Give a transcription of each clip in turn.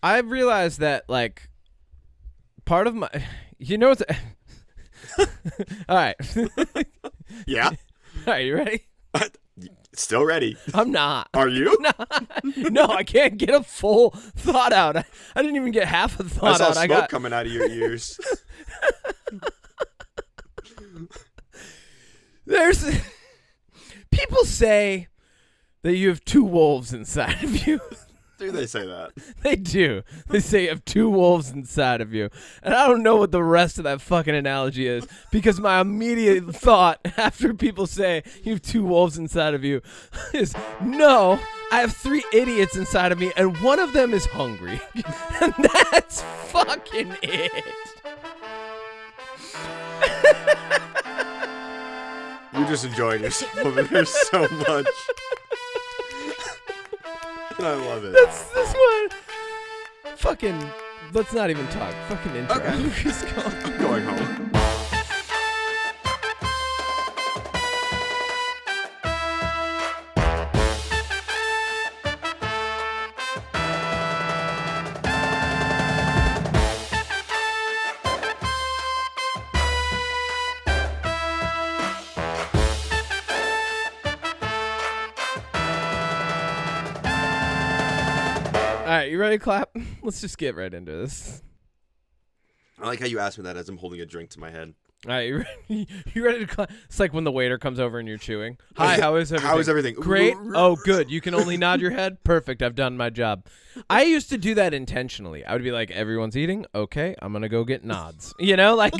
I've realized that, like, part of my, what's, all right. Yeah. All right, you ready? Still ready. I'm not. Are you? No, I can't get a full thought out. I didn't even get half a thought out. I saw smoke coming out of your ears. People say that you have two wolves inside of you. Do they say that? They do. They say you have two wolves inside of you. And I don't know what the rest of that fucking analogy is, because my immediate thought after people say you have two wolves inside of you is, no, I have three idiots inside of me, and one of them is hungry. And that's fucking it. You're just enjoying yourself over there so much. I love it. That's this one. Fucking, let's not even talk. Fucking intro. Okay. Just go. I'm going home. All right, you ready to clap? Let's just get right into this. I like how you asked me that as I'm holding a drink to my head. All right, you ready to clap? It's like when the waiter comes over and you're chewing. Hi, how is everything? How is everything? Great. Oh, good. You can only nod your head? Perfect. I've done my job. I used to do that intentionally. I would be like, everyone's eating? Okay, I'm going to go get nods. Like,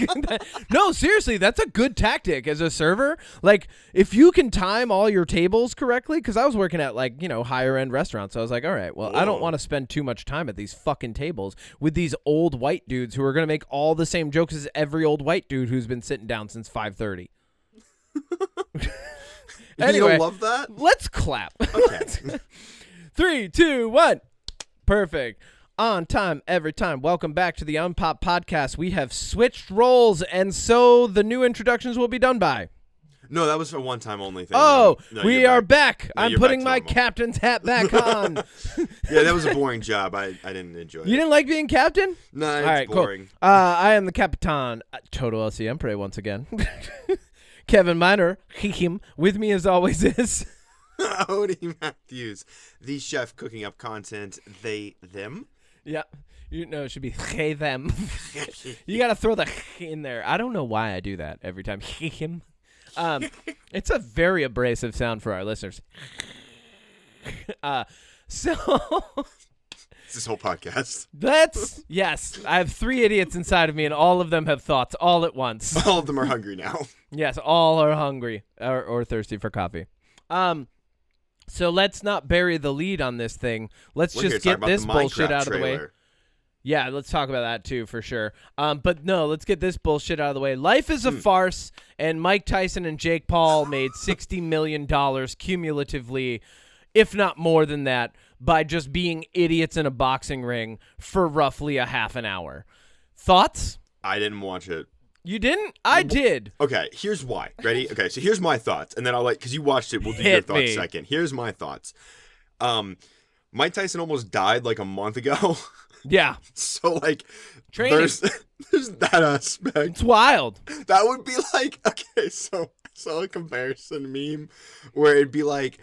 no, seriously, that's a good tactic as a server. Like, if you can time all your tables correctly, because I was working at, like, higher end restaurants. So I was like, all right, well, I don't want to spend too much time at these fucking tables with these old white dudes who are going to make all the same jokes as every old white dude who's been sitting down since 5:30. Anyway, you love that? Let's clap. Okay. 3, 2, 1. Perfect. On time, every time. Welcome back to the Unpop Podcast. We have switched roles, and so the new introductions will be done by. No, that was a one-time only thing. Oh, no, we are back. No, I'm you're putting back to my normal. captain's hat back on. Yeah, that was a boring job. I didn't enjoy it. You didn't like being captain? No, it's All right, boring. Cool. I am the Capitan, Total LC Emperor once again. Kevin Miner, him, with me as always is... Odie Matthews, the chef cooking up content, they, them. Yeah. It should be hey, them. You got to throw the in there. I don't know why I do that every time. Him. It's a very abrasive sound for our listeners. So It's this whole podcast. yes, I have three idiots inside of me, and all of them have thoughts all at once. All of them are hungry now. Yes, all are hungry or thirsty for coffee. So let's not bury the lead on this thing. Let's just get this bullshit out of the way. Yeah, let's talk about that too, for sure. But no, let's get this bullshit out of the way. Life is a farce, and Mike Tyson and Jake Paul made $60 million cumulatively, if not more than that, by just being idiots in a boxing ring for roughly a half an hour. Thoughts? I didn't watch it. You didn't? I did. Okay, here's why. Ready? Okay, so here's my thoughts, and then I'll because you watched it, we'll do your Hit thoughts me. second. Here's my thoughts. Mike Tyson almost died like a month ago. Yeah. So like Training. there's that aspect. It's wild. That would be like, okay, so I saw a comparison meme where it'd be like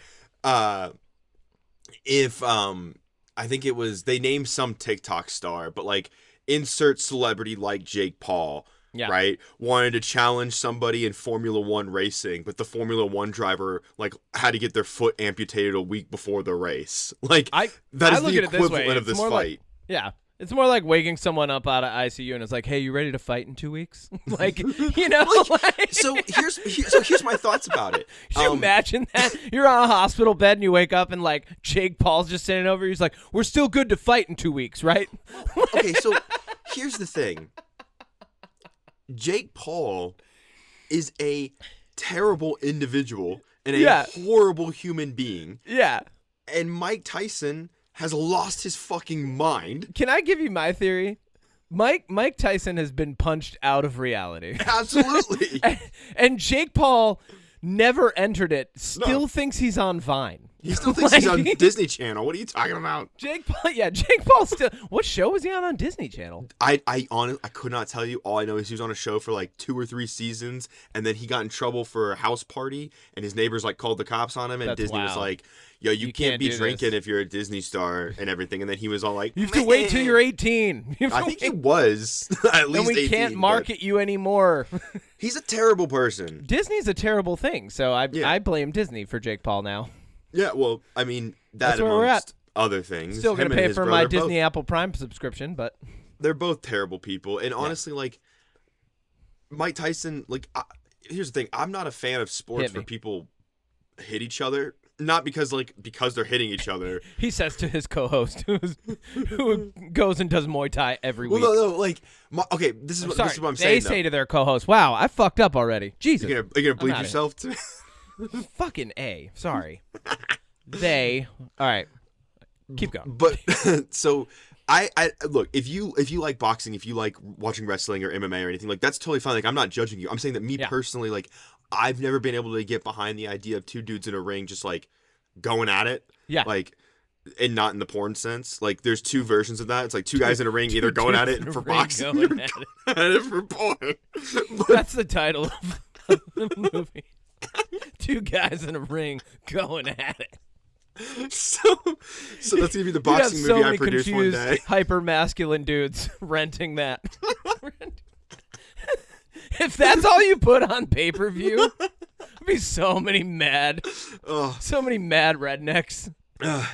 if I think it was they named some TikTok star, but like insert celebrity like Jake Paul. Yeah. Right? Wanted to challenge somebody in Formula 1 racing, but the Formula 1 driver like had to get their foot amputated a week before the race. Like that is look the at it this way. equivalent of It's this more fight. like- yeah. It's more like waking someone up out of ICU and it's like, hey, you ready to fight in 2 weeks? Like, So here's my thoughts about it. Could you imagine that? You're on a hospital bed and you wake up and like Jake Paul's just sitting over you. He's like, we're still good to fight in 2 weeks, right? Okay, so here's the thing. Jake Paul is a terrible individual and a horrible human being. Yeah. And Mike Tyson has lost his fucking mind. Can I give you my theory? Mike Tyson has been punched out of reality. Absolutely. and Jake Paul never entered it, still thinks he's on Vine. He still thinks he's on Disney Channel. What are you talking about? Jake Paul still. What show was he on Disney Channel? I honestly, I could not tell you. All I know is he was on a show for like 2 or 3 seasons, and then he got in trouble for a house party, and his neighbors like called the cops on him, and Disney was like, "Yo, you can't be drinking if you're a Disney star and everything." And then he was all like, "You have to wait till you're 18." I think he was at least 18. And we can't market you anymore. He's a terrible person. Disney's a terrible thing, so I blame Disney for Jake Paul now. Yeah, well, I mean, that's where we're at. Other things. Still going to pay for my Disney Apple Prime subscription, but... They're both terrible people. And honestly, like, Mike Tyson, like, here's the thing. I'm not a fan of sports where people hit each other. Not because they're hitting each other. He says to his co-host, who goes and does Muay Thai every week. Well, no, like, okay, this is what I'm saying. They say to their co-host, "Wow, I fucked up already." Jesus, you're gonna bleep yourself too. Fucking A. Sorry. They. All right. Keep going. But so I look, if you like boxing, if you like watching wrestling or MMA or anything, like that's totally fine. Like I'm not judging you. I'm saying that me personally, like I've never been able to get behind the idea of 2 dudes in a ring just like going at it. Yeah. Like and not in the porn sense. Like there's 2 versions of that. It's like 2 guys in a ring either going at it for boxing or going at it for porn. That's the title of the movie. 2 guys in a ring going at it. So that's gonna be the boxing movie I produced one day. Hyper masculine dudes renting that. If that's all you put on pay-per-view, there'd be so many mad rednecks.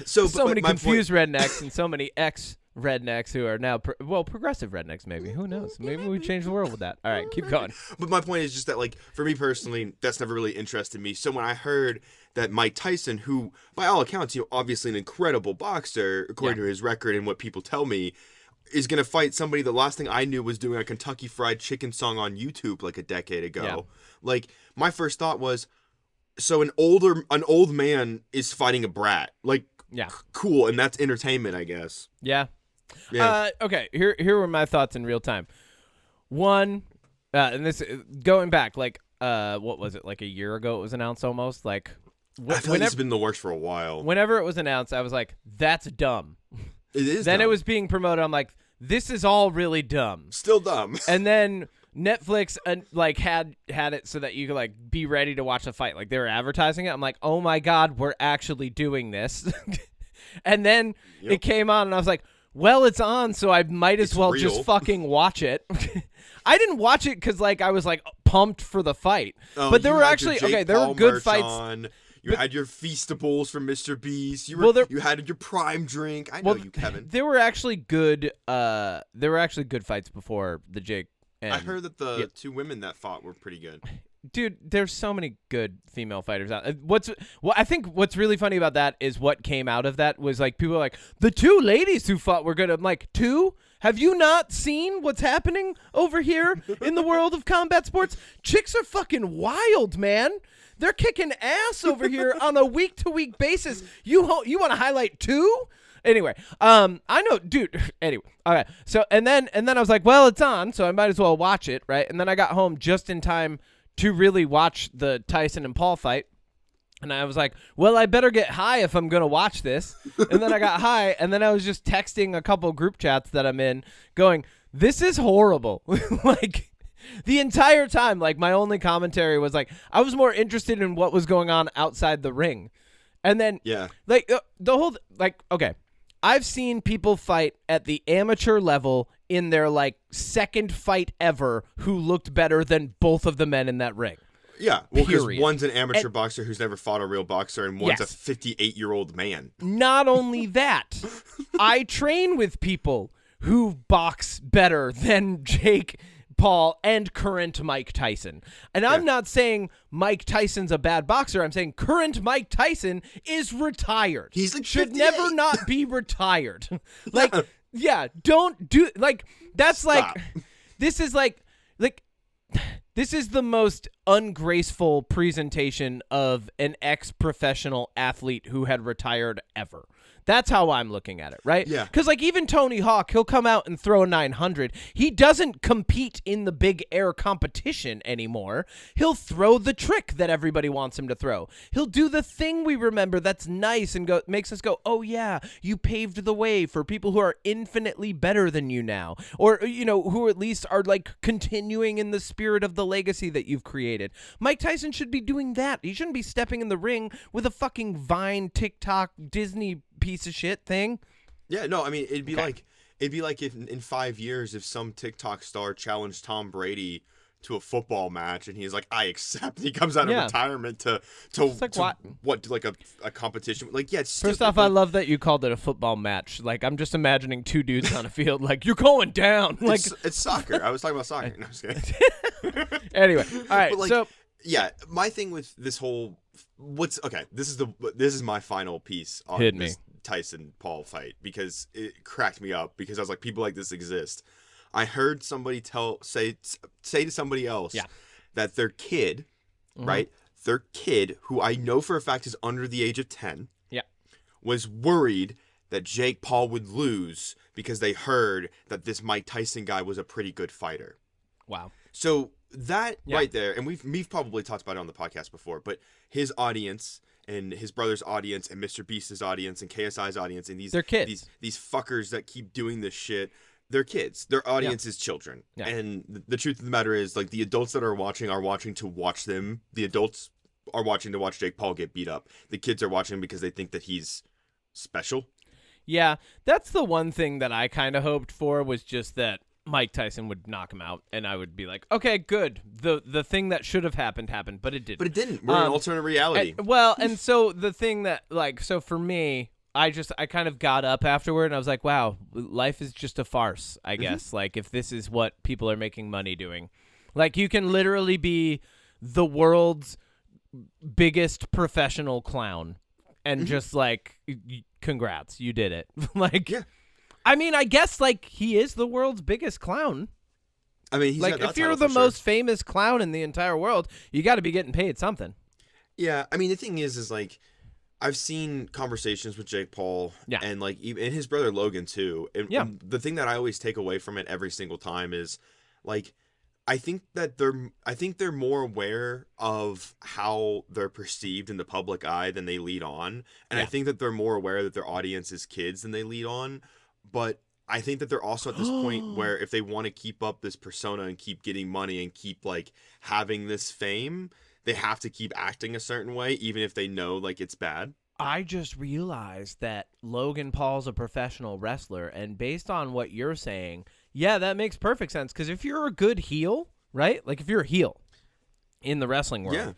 So many confused rednecks and so many ex-rednecks who are now progressive rednecks. Maybe, who knows? Maybe we change the world with that. All right, keep going. But my point is just that, like, for me personally, that's never really interested me. So when I heard that Mike Tyson, who by all accounts, obviously an incredible boxer according to his record and what people tell me, is going to fight somebody the last thing I knew was doing a Kentucky Fried Chicken song on YouTube like a decade ago. Yeah. Like, my first thought was, so an old man is fighting a brat. Like, cool, and that's entertainment, I guess. Yeah. Okay, here were my thoughts in real time. One, and this, going back, like, what was it, like a year ago it was announced almost? Like, I feel like it's been the works for a while. Whenever it was announced, I was like, that's dumb. It is Then dumb. It was being promoted. I'm like, this is all really dumb. Still dumb. And then Netflix like had it so that you could like be ready to watch the fight. Like they were advertising it. I'm like, oh my God, we're actually doing this. And then it came on and I was like, well, it's on, so I might as well just fucking watch it. I didn't watch it because like I was like pumped for the fight. Oh, but there were actually there were good fights. You had your Feastables from Mr. Beast. You had your Prime drink. I know you, Kevin. There were actually good fights before the Jake. And I heard that the 2 women that fought were pretty good. Dude, there's so many good female fighters out. I think what's really funny about that is what came out of that was like people are like, the 2 ladies who fought were good. I'm like, 2? Have you not seen what's happening over here in the world of combat sports? Chicks are fucking wild, man. They're kicking ass over here on a week-to-week basis. You want to highlight 2? Anyway, I know, dude. Anyway, okay. So and then I was like, well, it's on, so I might as well watch it, right? And then I got home just in time to really watch the Tyson and Paul fight. And I was like, well, I better get high if I'm going to watch this. And then I got high, and then I was just texting a couple group chats that I'm in going, this is horrible. Like, the entire time, like, my only commentary was like, I was more interested in what was going on outside the ring. And then, like, the whole, like, okay, I've seen people fight at the amateur level in their, like, second fight ever who looked better than both of the men in that ring. Yeah, well, because one's an amateur boxer who's never fought a real boxer, and one's a 58-year-old man. Not only that, I train with people who box better than Jake Paul and current Mike Tyson. And I'm not saying Mike Tyson's a bad boxer. I'm saying current Mike Tyson is retired. He's like should never not be retired. Like, don't do like that's Stop. Like this is like this is the most ungraceful presentation of an ex-professional athlete who had retired ever. That's how I'm looking at it, right? Yeah. Because, like, even Tony Hawk, he'll come out and throw a 900. He doesn't compete in the big air competition anymore. He'll throw the trick that everybody wants him to throw. He'll do the thing we remember that's nice and makes us go, oh, yeah, you paved the way for people who are infinitely better than you now. Or, you know, who at least are, like, continuing in the spirit of the legacy that you've created. Mike Tyson should be doing that. He shouldn't be stepping in the ring with a fucking Vine, TikTok, Disney piece of shit thing. Yeah, no, I mean, it'd be like if in 5 years, if some TikTok star challenged Tom Brady to a football match and he's like, I accept. He comes out of retirement to like a competition. Like, yeah, it's first off, I love that you called it a football match. Like, I'm just imagining two dudes on a field like, you're going down. Like, it's soccer. I was talking about soccer. No, I'm just kidding. Anyway, all right, like, so yeah, my thing with this whole this is my final piece on this Tyson Paul fight, because it cracked me up, because I was like, people like this exist. I heard somebody say to somebody else that their kid, right? Their kid, who I know for a fact is under the age of 10, was worried that Jake Paul would lose because they heard that this Mike Tyson guy was a pretty good fighter. Wow. So that right there, and we've probably talked about it on the podcast before, but his audience and his brother's audience and Mr. Beast's audience and KSI's audience and they're kids. These fuckers that keep doing this shit, they're kids. Their audience is children. Yeah. And the truth of the matter is, like, the adults that are watching to watch them. The adults are watching to watch Jake Paul get beat up. The kids are watching because they think that he's special. Yeah, that's the one thing that I kind of hoped for, was just that Mike Tyson would knock him out, and I would be like, okay, good. The thing that should have happened, but it didn't. But it didn't. We're in alternate reality. And so the thing that, like, so for me, I kind of got up afterward, and I was like, wow, life is just a farce, I guess. Like, if this is what people are making money doing. Like, you can literally be the world's biggest professional clown, and just, like, congrats, you did it. Like, yeah. I mean, I guess, like, he is the world's biggest clown. I mean, he's like, if you're the most famous clown in the entire world, you got to be getting paid something. Yeah, I mean, the thing is like, I've seen conversations with Jake Paul, and like, even his brother Logan too. And the thing that I always take away from it every single time is, like, I think they're more aware of how they're perceived in the public eye than they lead on, and I think that they're more aware that their audience is kids than they lead on. But I think that they're also at this point where if they want to keep up this persona and keep getting money and keep, like, having this fame, they have to keep acting a certain way, even if they know, like, it's bad. I just realized that Logan Paul's a professional wrestler, and based on what you're saying, yeah, that makes perfect sense. Because if you're a good heel, right? Like, if you're a heel in the wrestling world,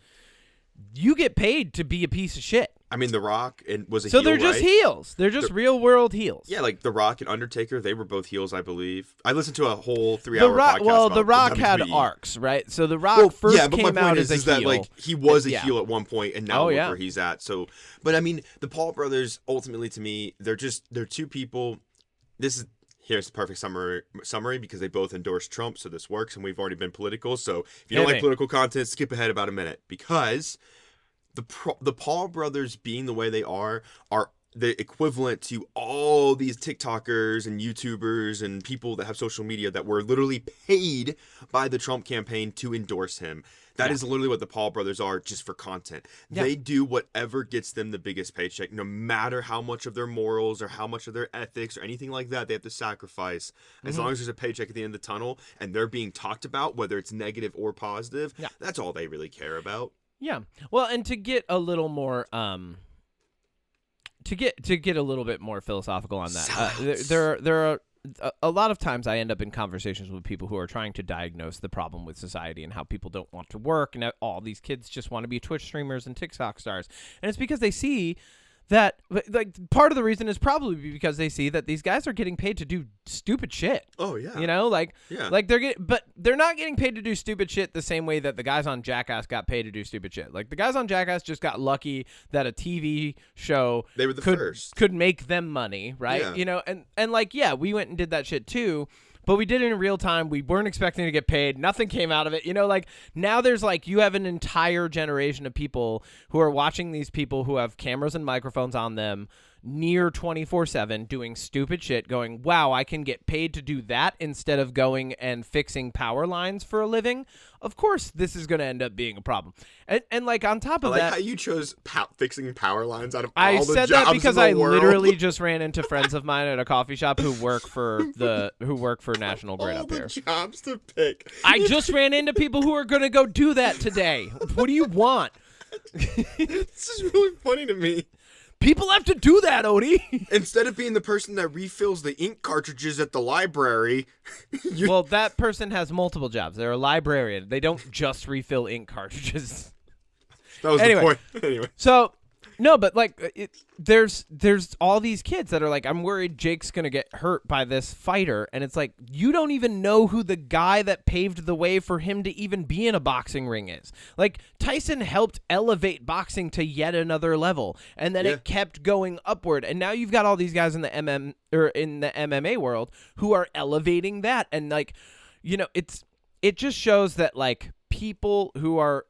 you get paid to be a piece of shit. I mean, The Rock was a heel, so they're just heels. They're just real-world heels. Yeah, like The Rock and Undertaker, they were both heels, I believe. I listened to a whole 3-hour podcast. Well, The Rock had arcs, right? So The Rock first came out as a heel. That, like, he was a heel at one point, and now look where he's at. So, but I mean, the Paul brothers, ultimately, to me, they're two people. Here's the perfect summary, because they both endorse Trump, so this works, and we've already been political. So if you don't like political content, skip ahead about a minute, because the Paul brothers, being the way they are the equivalent to all these TikTokers and YouTubers and people that have social media that were literally paid by the Trump campaign to endorse him. That is literally what the Paul brothers are, just for content. Yeah. They do whatever gets them the biggest paycheck, no matter how much of their morals or how much of their ethics or anything like that they have to sacrifice. As long as there's a paycheck at the end of the tunnel and they're being talked about, whether it's negative or positive, that's all they really care about. Yeah. Well, and to get a little more to get a little bit more philosophical on that, there are a lot of times I end up in conversations with people who are trying to diagnose the problem with society and how people don't want to work, and all these kids just want to be Twitch streamers and TikTok stars. And it's because they see that, like, part of the reason is probably because they see that these guys are getting paid to do stupid shit. Oh yeah. You know, like but they're not getting paid to do stupid shit the same way that the guys on Jackass got paid to do stupid shit. Like, the guys on Jackass just got lucky that a TV show could make them money, right? Yeah. You know, and like, yeah, we went and did that shit too. But we did it in real time. We weren't expecting to get paid. Nothing came out of it. You know, like, now there's, like, you have an entire generation of people who are watching these people who have cameras and microphones on them, near 24/7 doing stupid shit, going, wow, I can get paid to do that instead of going and fixing power lines for a living, of course this is going to end up being a problem. And like on top of that, how you chose fixing power lines out of all I the said jobs that because in the I world. literally just ran into friends of mine at a coffee shop who work for National Grid all up the here. jobs to pick. I just ran into people who are going to go do that today. What do you want? This is really funny to me. People have to do that, Odie. Instead of being the person that refills the ink cartridges at the library. Well, that person has multiple jobs. They're a librarian. They don't just refill ink cartridges. That was the point. Anyway. So, no, but like there's all these kids that are like, I'm worried Jake's going to get hurt by this fighter. And it's like, you don't even know who the guy that paved the way for him to even be in a boxing ring is. Like, Tyson helped elevate boxing to yet another level. And then it kept going upward. And now you've got all these guys in the MMA world who are elevating that. And like, you know, it just shows that like people who are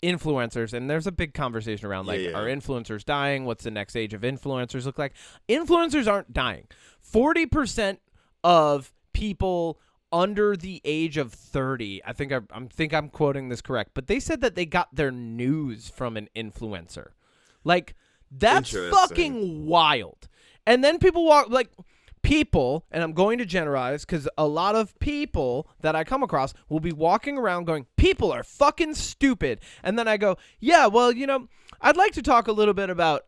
influencers, and there's a big conversation around like, are influencers dying? What's the next age of influencers look like? Influencers aren't dying. 40% of people under the age of 30, I think I'm quoting this correct, but they said that they got their news from an influencer. Like, that's fucking wild. And then people and I'm going to generalize because a lot of people that I come across will be walking around going, people are fucking stupid. And then I go, yeah, well, you know, I'd like to talk a little bit about,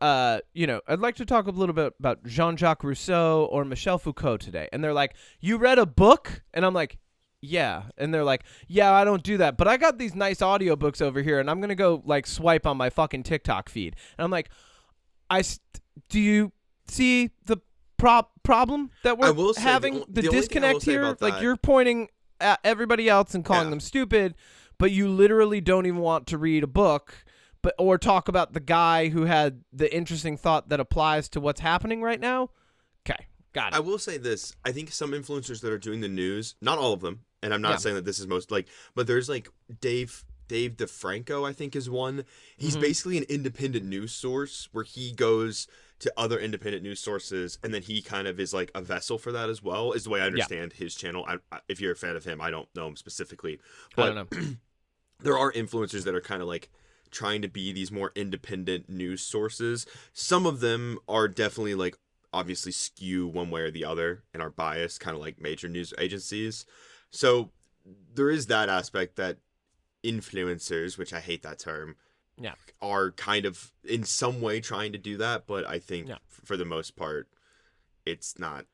Jean-Jacques Rousseau or Michel Foucault today. And they're like, you read a book? And I'm like, yeah. And they're like, yeah, I don't do that. But I got these nice audiobooks over here and I'm going to go like swipe on my fucking TikTok feed. And I'm like, do you see the problem that we're having, the disconnect here? Like, you're pointing at everybody else and calling them stupid, but you literally don't even want to read a book or talk about the guy who had the interesting thought that applies to what's happening right now. Okay, got it. I will say this. I think some influencers that are doing the news, not all of them, and I'm not saying that this is most, like, but there's like Dave DeFranco, I think, is one. He's basically an independent news source where he goes to other independent news sources, and then he kind of is like a vessel for that as well, is the way I understand his channel. If you're a fan of him, I don't know him specifically, but I don't know. There are influencers that are kind of like trying to be these more independent news sources. Some of them are definitely like obviously skew one way or the other and are biased, kind of like major news agencies. So there is that aspect that influencers, which I hate that term, are kind of in some way trying to do that, but I think for the most part, it's not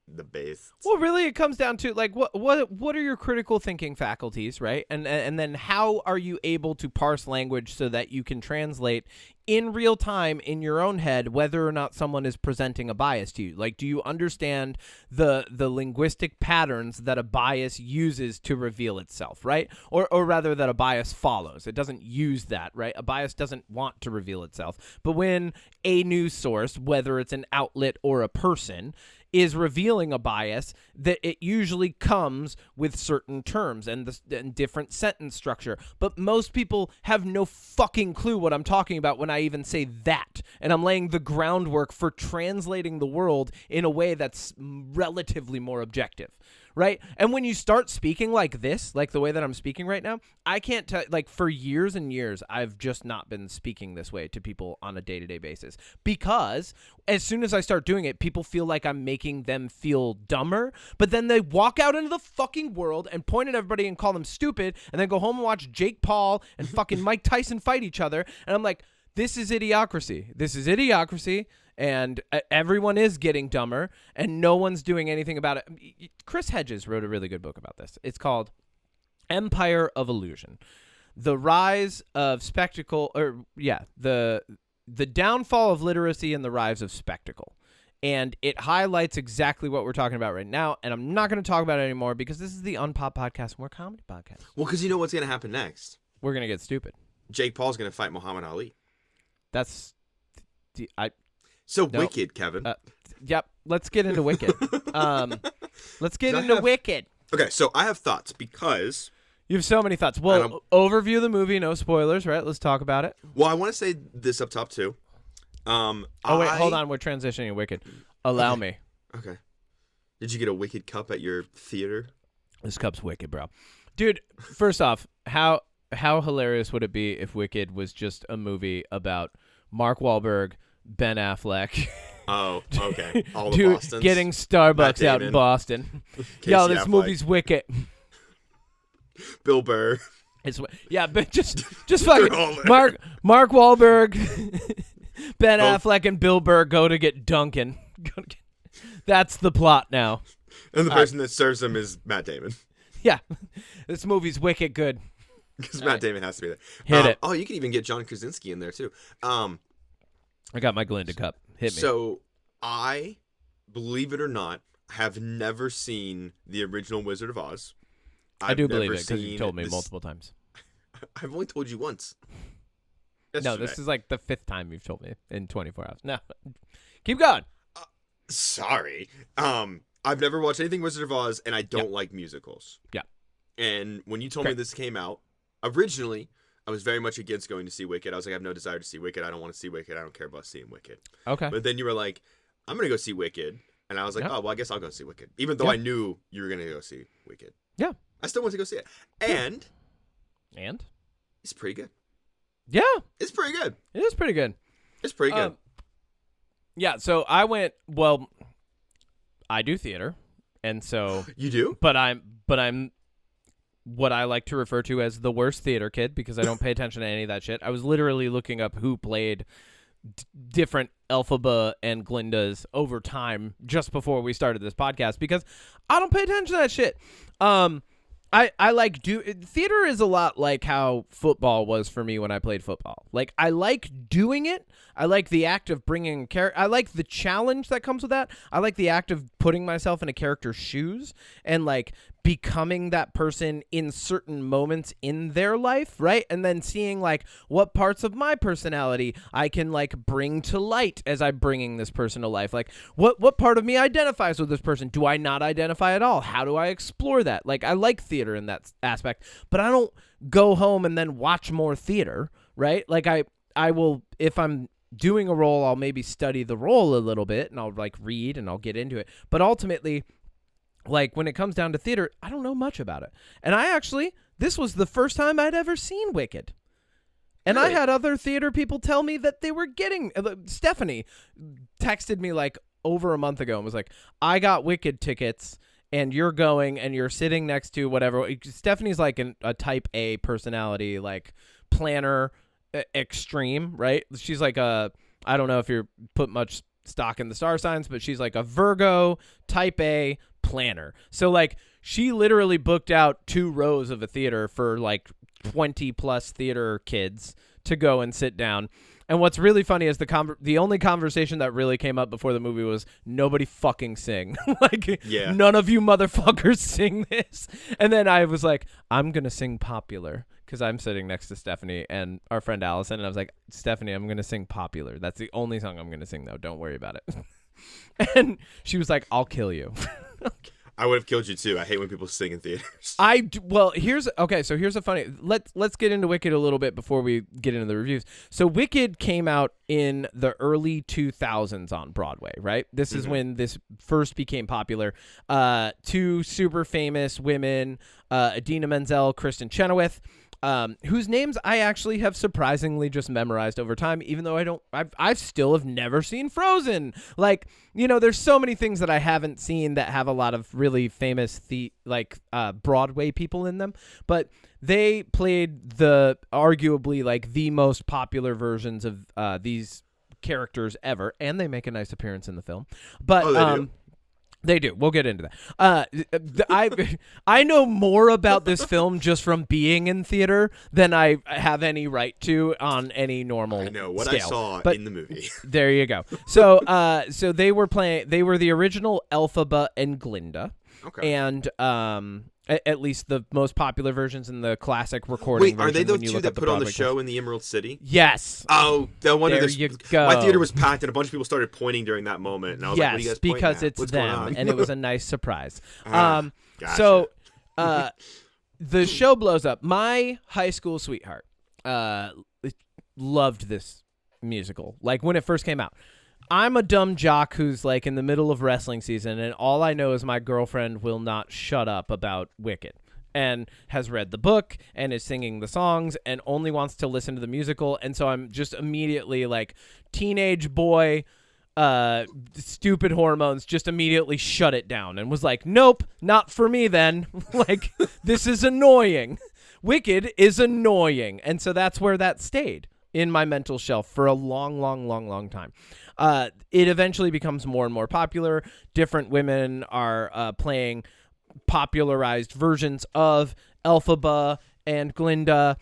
the base. Well, really, it comes down to like what are your critical thinking faculties, right? And then how are you able to parse language so that you can translate in real time in your own head whether or not someone is presenting a bias to you? Like, do you understand the linguistic patterns that a bias uses to reveal itself, right? Or rather that a bias follows. It doesn't use that, right? A bias doesn't want to reveal itself. But when a news source, whether it's an outlet or a person, is revealing a bias, that it usually comes with certain terms and different sentence structure. But most people have no fucking clue what I'm talking about when I even say that. And I'm laying the groundwork for translating the world in a way that's relatively more objective, right? And when you start speaking like this, like the way that I'm speaking right now, I can't tell, like, for years and years, I've just not been speaking this way to people on a day-to-day basis, because as soon as I start doing it, people feel like I'm making them feel dumber, but then they walk out into the fucking world and point at everybody and call them stupid, and then go home and watch Jake Paul and fucking Mike Tyson fight each other, and I'm like, this is idiocracy. This is idiocracy. And everyone is getting dumber, and no one's doing anything about it. Chris Hedges wrote a really good book about this. It's called Empire of Illusion: The Rise of Spectacle, the Downfall of Literacy and the Rise of Spectacle. And it highlights exactly what we're talking about right now. And I'm not going to talk about it anymore because this is the Unpop podcast and we're a comedy podcast. Well, because you know what's going to happen next? We're going to get stupid. Jake Paul's going to fight Muhammad Ali. Wicked, Kevin. Yep. Let's get into Wicked. Wicked. Okay, so I have thoughts because you have so many thoughts. Well, overview the movie, no spoilers, right? Let's talk about it. Well, I want to say this up top too. Wait, hold on. We're transitioning to Wicked. Allow me. Okay. Did you get a Wicked cup at your theater? This cup's wicked, bro. Dude, first off, how hilarious would it be if Wicked was just a movie about Mark Wahlberg, Ben Affleck? Oh, okay. All the Dude, Bostons. getting Starbucks out in Boston. Yo, this movie's wicked. Bill Burr. But just fucking Mark Wahlberg, Ben Affleck, and Bill Burr go to get Dunkin'. That's the plot now. And the person that serves them is Matt Damon. Yeah, this movie's wicked good. Because Matt Damon has to be there. Hit it. Oh, you can even get John Krasinski in there too. I got my Glinda cup. Hit me. So I, believe it or not, have never seen the original Wizard of Oz. I do believe it because you told me multiple times. I've only told you once. No, this is like the 5th time you've told me in 24 hours. No, keep going. Sorry. I've never watched anything Wizard of Oz, and I don't like musicals. Yeah. And when you told me this came out, originally, I was very much against going to see Wicked. I was like, I have no desire to see Wicked. I don't want to see Wicked. I don't care about seeing Wicked. Okay. But then you were like, I'm going to go see Wicked. And I was like, oh, well, I guess I'll go see Wicked. Even though I knew you were going to go see Wicked. Yeah. I still want to go see it. And? It's pretty good. Yeah. It's pretty good. It is pretty good. It's pretty good. Yeah, so I do theater. And so You do? But I'm what I like to refer to as the worst theater kid because I don't pay attention to any of that shit. I was literally looking up who played different Elphaba and Glindas over time just before we started this podcast because I don't pay attention to that shit. I like theater is a lot like how football was for me when I played football. Like I like doing it. I like the act of bringing character. I like the challenge that comes with that. I like the act of putting myself in a character's shoes and like becoming that person in certain moments in their life, right? And then seeing like what parts of my personality I can like bring to light as I'm bringing this person to life. Like what part of me identifies with this person? Do I not identify at all? How do I explore that? Like I like theater in that aspect, but I don't go home and then watch more theater, right? Like I will, if I'm doing a role, I'll maybe study the role a little bit and I'll like read and I'll get into it. But ultimately, like when it comes down to theater, I don't know much about it. And this was the first time I'd ever seen Wicked. And really? I had other theater people tell me that they were getting, Stephanie texted me like over a month ago and was like, I got Wicked tickets and you're going and you're sitting next to whatever. Stephanie's like a type A personality, like planner extreme, right? She's like I don't know if you're put much stock in the star signs, but she's like a Virgo type A planner. So like she literally booked out 2 rows of a theater for like 20 plus theater kids to go and sit down. And what's really funny is the only conversation that really came up before the movie was nobody fucking sing. None of you motherfuckers sing this. And then I was like, I'm going to sing Popular because I'm sitting next to Stephanie and our friend Allison. And I was like, Stephanie, I'm going to sing Popular. That's the only song I'm going to sing, though. Don't worry about it. And she was like, I'll kill you. I would have killed you too. I hate when people sing in theaters. Here's a funny. Let's get into Wicked a little bit before we get into the reviews. So Wicked came out in the early 2000s on Broadway, right? This is when this first became popular. 2 super famous women, Idina Menzel, Kristen Chenoweth, whose names I actually have surprisingly just memorized over time, even though I still have never seen Frozen. Like, you know, there's so many things that I haven't seen that have a lot of really famous Broadway people in them, but they played arguably like the most popular versions of these characters ever, and they make a nice appearance in the film. But they do. We'll get into that. I know more about this film just from being in theater than I have any right to on any normal scale. I know what I saw in the movie. There you go. So they were the original Elphaba and Glinda. Okay. And at least the most popular versions in the classic recording. Wait, are they the 2 that put on the show in the Emerald City? Yes. Oh, the one there you go. My theater was packed, and a bunch of people started pointing during that moment, and I was like, "What are you guys pointing because at? It's What's them, and it was a nice surprise. Gotcha. So, the show blows up. My high school sweetheart loved this musical, like when it first came out. I'm a dumb jock who's like in the middle of wrestling season, and all I know is my girlfriend will not shut up about Wicked and has read the book and is singing the songs and only wants to listen to the musical. And so I'm just immediately like teenage boy, stupid hormones, just immediately shut it down and was like, nope, not for me then. Like, this is annoying. Wicked is annoying. And so that's where that stayed in my mental shelf for a long time. It eventually becomes more and more popular. Different women are playing popularized versions of Elphaba and Glinda,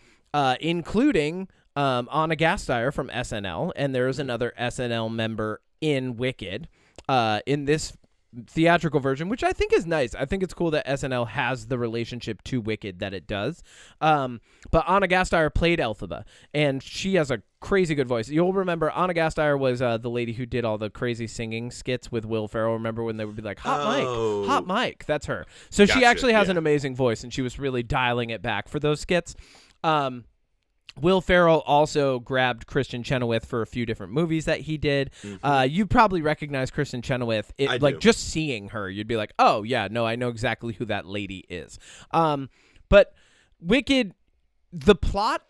including Anna Gasteyer from SNL, and there is another SNL member in Wicked in this theatrical version, which I think is nice. I think it's cool that SNL has the relationship to Wicked that it does. But Anna Gasteyer played Elphaba, and she has a crazy good voice. You'll remember Anna Gasteyer was the lady who did all the crazy singing skits with Will Ferrell. Remember when they would be like, Hot Mike, that's her. So she actually has an amazing voice, and she was really dialing it back for those skits. Will Ferrell also grabbed Kristen Chenoweth for a few different movies that he did. You probably recognize Kristen Chenoweth. Just seeing her, you'd be like, oh, yeah, no, I know exactly who that lady is. But Wicked, the plot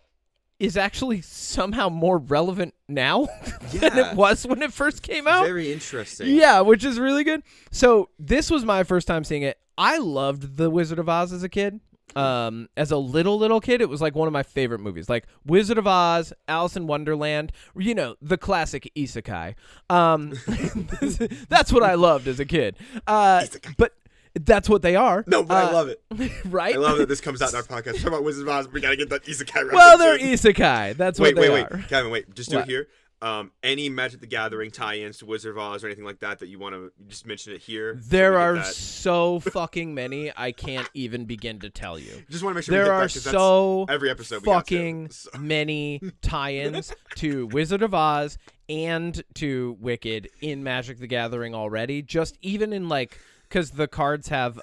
is actually somehow more relevant now than it was when it first came out. Very interesting. Yeah, which is really good. So this was my first time seeing it. I loved The Wizard of Oz as a kid. As a little kid, it was like one of my favorite movies, like Wizard of Oz, Alice in Wonderland, the classic isekai. That's what I loved as a kid. But that's what they are. No, but I love it. Right? I love that this comes out in our podcast. Talk about Wizard of Oz. We gotta get that isekai reference. Well, they're isekai. That's what they are. Kevin, wait. Just do it here. Any Magic the Gathering tie-ins to Wizard of Oz or anything like that you want to just mention it here? There are so fucking many, I can't even begin to tell you. Just want to make sure there we hit are that, so every episode fucking many tie-ins to Wizard of Oz and to Wicked in Magic the Gathering already. Just even in because the cards have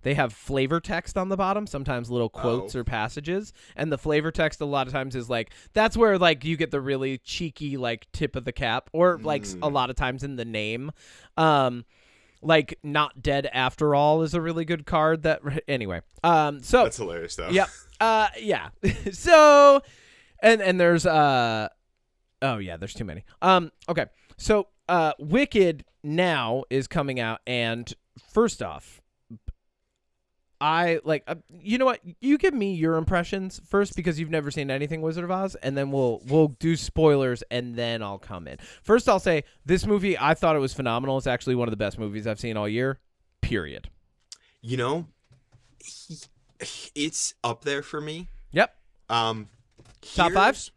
they have flavor text on the bottom, sometimes little quotes or passages. And the flavor text a lot of times is that's where you get the really cheeky tip of the cap, or a lot of times in the name. Not Dead After All is a really good card anyway. So that's hilarious though. Yep. Yeah. So and there's there's too many. Okay. So Wicked now is coming out, and first off, you know what? You give me your impressions first because you've never seen anything Wizard of Oz, and then we'll do spoilers, and then I'll come in. First, I'll say this movie, I thought it was phenomenal. It's actually one of the best movies I've seen all year, period. It's up there for me. Yep. Top 5?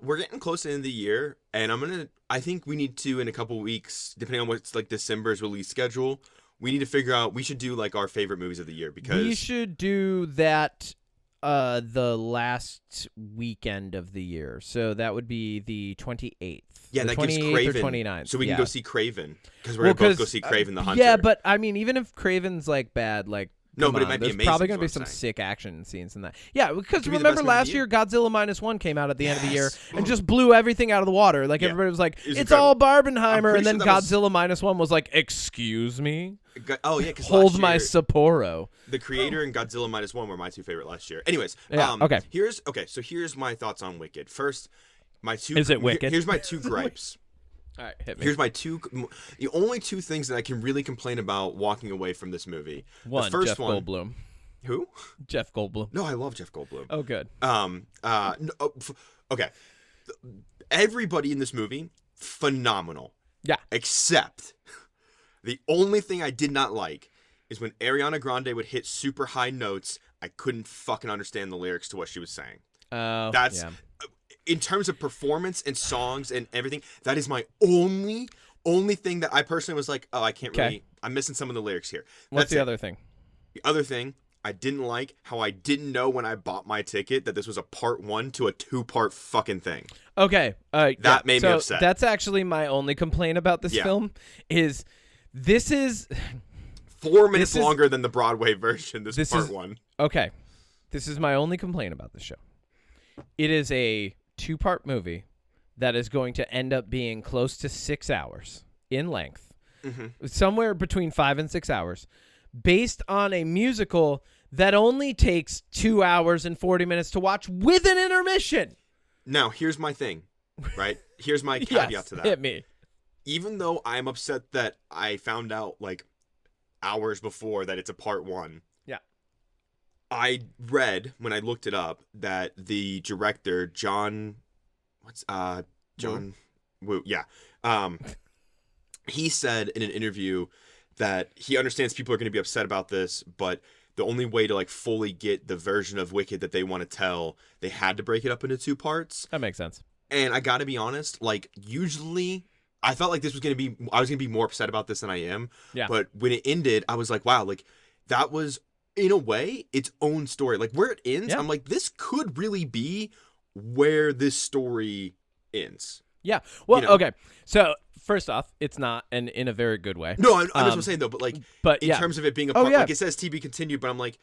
We're getting close to the end of the year, and I think we need to, in a couple weeks, depending on what's December's release schedule, we need to figure out, we should do our favorite movies of the year, because we should do that the last weekend of the year. So that would be the 28th. Yeah, the that 28th gives Craven. Or 29th. So we can go see Craven, because we're going to both go see Craven the Hunter. Yeah, but I mean, even if Craven's bad, no, but it might be there's amazing. Probably going to be some sick action scenes in that. Yeah, because remember last year, Godzilla -1 came out at the end of the year and just blew everything out of the water. Everybody was like, it's all Barbenheimer, and then Godzilla -1 was like, excuse me? Oh, yeah, because hold my Sapporo. The creator and Godzilla -1 were my two favorite last year. Anyways, okay. So here's my thoughts on Wicked. First, Is it Wicked? Here's my two gripes. All right, hit me. Here's the only two things that I can really complain about walking away from this movie. One, the first Jeff Goldblum. Who? Jeff Goldblum. No, I love Jeff Goldblum. Oh, good. Okay. Everybody in this movie, phenomenal. Yeah. Except the only thing I did not like is when Ariana Grande would hit super high notes, I couldn't fucking understand the lyrics to what she was saying. That's... Yeah. In terms of performance and songs and everything, that is my only thing that I personally was like, oh, I can't really, I'm missing some of the lyrics here. What's the other thing? The other thing, I didn't like how I didn't know when I bought my ticket that this was a part 1 to a 2-part fucking thing. Okay. That made me upset. That's actually my only complaint about this film is this is 4 minutes longer than the Broadway version, part 1. Okay. This is my only complaint about this show. It is a 2-part movie that is going to end up being close to 6 hours in length, somewhere between 5 and 6 hours, based on a musical that only takes 2 hours and 40 minutes to watch with an intermission. Now, here's my thing, right? Here's my caveat to that. Hit me. Even though I'm upset that I found out like hours before that it's a part 1. Yeah. I read when I looked it up that the director, John Woo, yeah. He said in an interview that he understands people are going to be upset about this, but the only way to like fully get the version of Wicked that they want to tell, they had to break it up into 2 parts. That makes sense. And I got to be honest, like usually I felt like I was going to be more upset about this than I am. Yeah. But when it ended, I was like, wow, like that was in a way its own story. Like where it ends, I'm like, this could really be where this story ends. Yeah. Well, okay. So first off, it's not, and in a very good way. No, I'm just saying though, but in terms of it being a part, like it says to be continued, but I'm like,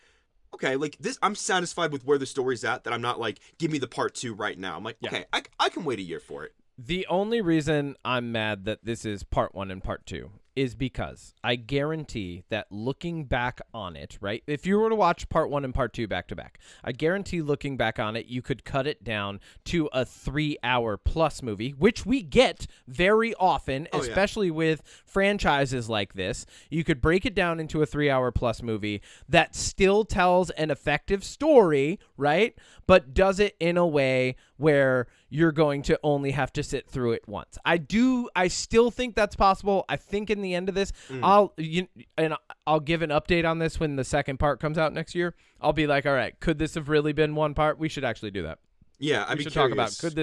okay, like this, I'm satisfied with where the story's at. That I'm not like, give me the part 2 right now. I'm like, okay, I can wait a year for it. The only reason I'm mad that this is part 1 and part 2 is because I guarantee that looking back on it, right? If you were to watch part 1 and part 2 back to back, I guarantee looking back on it, you could cut it down to a 3-hour plus movie, which we get very often, especially with franchises like this. You could break it down into a 3-hour plus movie that still tells an effective story, right? But does it in a way where you're going to only have to sit through it once. I still think that's possible. I think in the end of this, I'll give an update on this when the second part comes out next year. I'll be like, all right, could this have really been one part? We should actually do that. Yeah, we should talk about could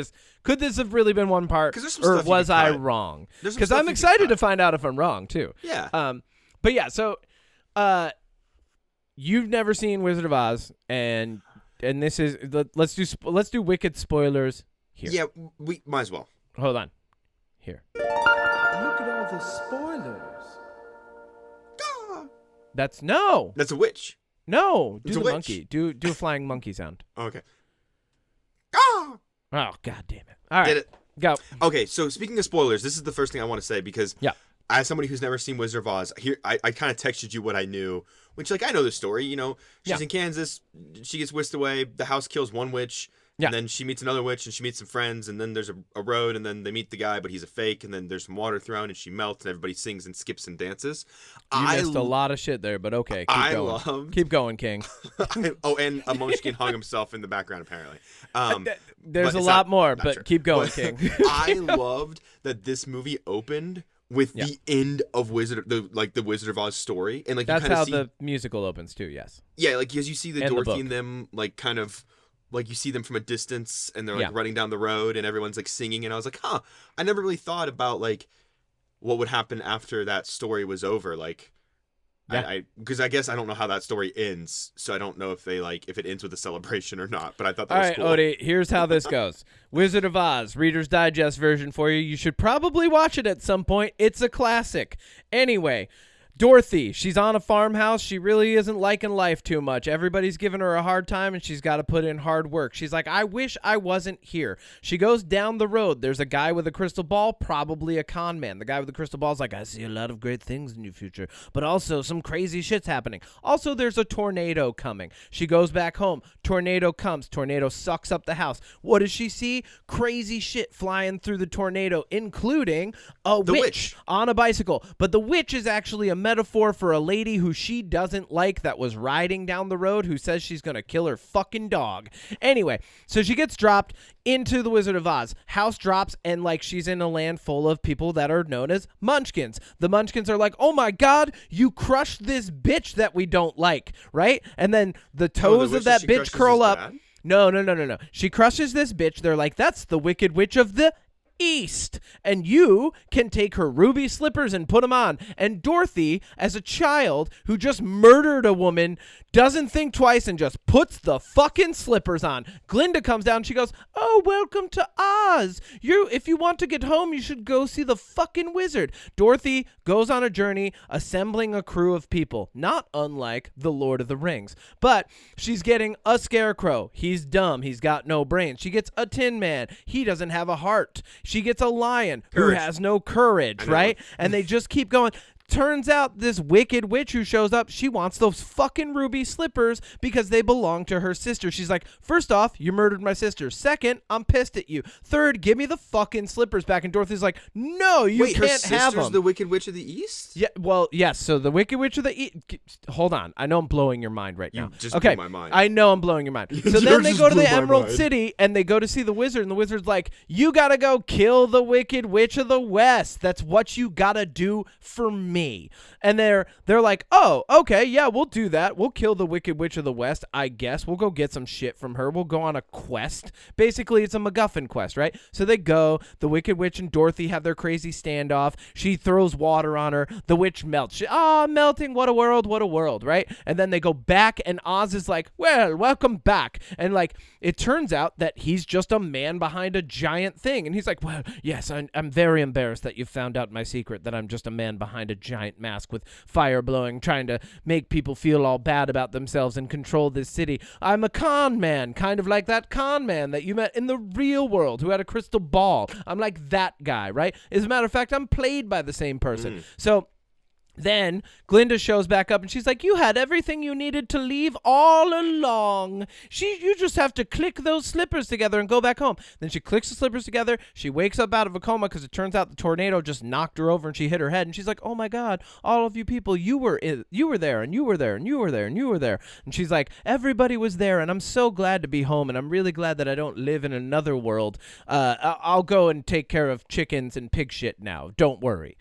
this have really been one part, or was I wrong? Because I'm excited to find out if I'm wrong too. Yeah. But yeah, so you've never seen Wizard of Oz, and this is let's do Wicked spoilers here. Yeah, we might as well. Hold on. Here. Look at all the spoilers. That's a witch. No, do it's the a witch. monkey. Do a flying monkey sound. Okay. Oh, god damn it. All right. Did it. Go. Okay, so speaking of spoilers, this is the first thing I want to say because as somebody who's never seen Wizard of Oz, here I kind of texted you what I knew, which like I know the story, you know, she's in Kansas, she gets whisked away, the house kills one witch, and then she meets another witch and she meets some friends, and then there's a road, and then they meet the guy, but he's a fake, and then there's some water thrown and she melts and everybody sings and skips and dances. You missed a lot of shit there, but okay, keep going, King. And a munchkin hung himself in the background apparently. There's a lot more, but sure. Keep going, King. I loved that this movie opened with the end of the Wizard of Oz story, and like that's you kind how of see the musical opens too. Yes. Yeah, like as you see the and Dorothy and them, like kind of like you see them from a distance, and they're like running down the road, and everyone's like singing, and I was like, huh, I never really thought about like what would happen after that story was over, like. Because I guess I don't know how that story ends, so I don't know if if it ends with a celebration or not. But I thought that was cool. All right, Odie, here's how this goes: Wizard of Oz, Reader's Digest version for you. You should probably watch it at some point. It's a classic. Anyway, Dorothy, she's on a farmhouse. She really isn't liking life too much. Everybody's giving her a hard time, and she's got to put in hard work. She's like, I wish I wasn't here. She goes down the road. There's a guy with a crystal ball, probably a con man. The guy with the crystal ball is like, I see a lot of great things in your future, but also some crazy shit's happening. Also, there's a tornado coming. She goes back home. Tornado comes. Tornado sucks up the house. What does she see? Crazy shit flying through the tornado, including a witch on a bicycle. But the witch is actually a metaphor for a lady who she doesn't like that was riding down the road who says she's going to kill her fucking dog. Anyway, so she gets dropped into the Wizard of Oz. House drops, and like she's in a land full of people that are known as munchkins. The munchkins are like, oh my god, you crushed this bitch that we don't like, right? And then the toes of that bitch curl up. No. She crushes this bitch. They're like, that's the Wicked Witch of the east, and you can take her ruby slippers and put them on. And Dorothy, as a child who just murdered a woman, doesn't think twice and just puts the fucking slippers on. Glinda comes down and she goes, oh, welcome to Oz. If you want to get home, you should go see the fucking wizard. Dorothy goes on a journey assembling a crew of people, not unlike the Lord of the Rings. But she's getting a scarecrow. He's dumb. He's got no brains. She gets a Tin Man. He doesn't have a heart. She gets a lion who has no courage, right? And they just keep going. Turns out this wicked witch who shows up, she wants those fucking ruby slippers because they belong to her sister. She's like, first off, you murdered my sister. Second, I'm pissed at you. Third, give me the fucking slippers back. And Dorothy's like, no, you can't have them. Wait, her sister's the Wicked Witch of the East? Yeah, well, yes. So the Wicked Witch of the East. Hold on. I know I'm blowing your mind right now. You just blew my mind. I know I'm blowing your mind. So then they go to the Emerald City and they go to see the wizard. And the wizard's like, you got to go kill the Wicked Witch of the West. That's what you got to do for me. And they're like, oh, okay, yeah, we'll do that. We'll kill the Wicked Witch of the West, I guess. We'll go get some shit from her. We'll go on a quest. Basically, it's a MacGuffin quest, right? So they go. The Wicked Witch and Dorothy have their crazy standoff. She throws water on her. The witch melts. Melting. What a world, right? And then they go back, and Oz is like, well, welcome back. And, like, it turns out that he's just a man behind a giant thing. And he's like, well, yes, I'm very embarrassed that you found out my secret, that I'm just a man behind a giant mask with fire blowing, trying to make people feel all bad about themselves and control this city. I'm a con man, kind of like that con man that you met in the real world who had a crystal ball. I'm like that guy, right? As a matter of fact, I'm played by the same person. So then Glinda shows back up and she's like, you had everything you needed to leave all along. You just have to click those slippers together and go back home. Then she clicks the slippers together. She wakes up out of a coma because it turns out the tornado just knocked her over and she hit her head. And she's like, oh my God, all of you people, you were there and you were there and you were there and you were there. And she's like, everybody was there and I'm so glad to be home and I'm really glad that I don't live in another world. I'll go and take care of chickens and pig shit now. Don't worry.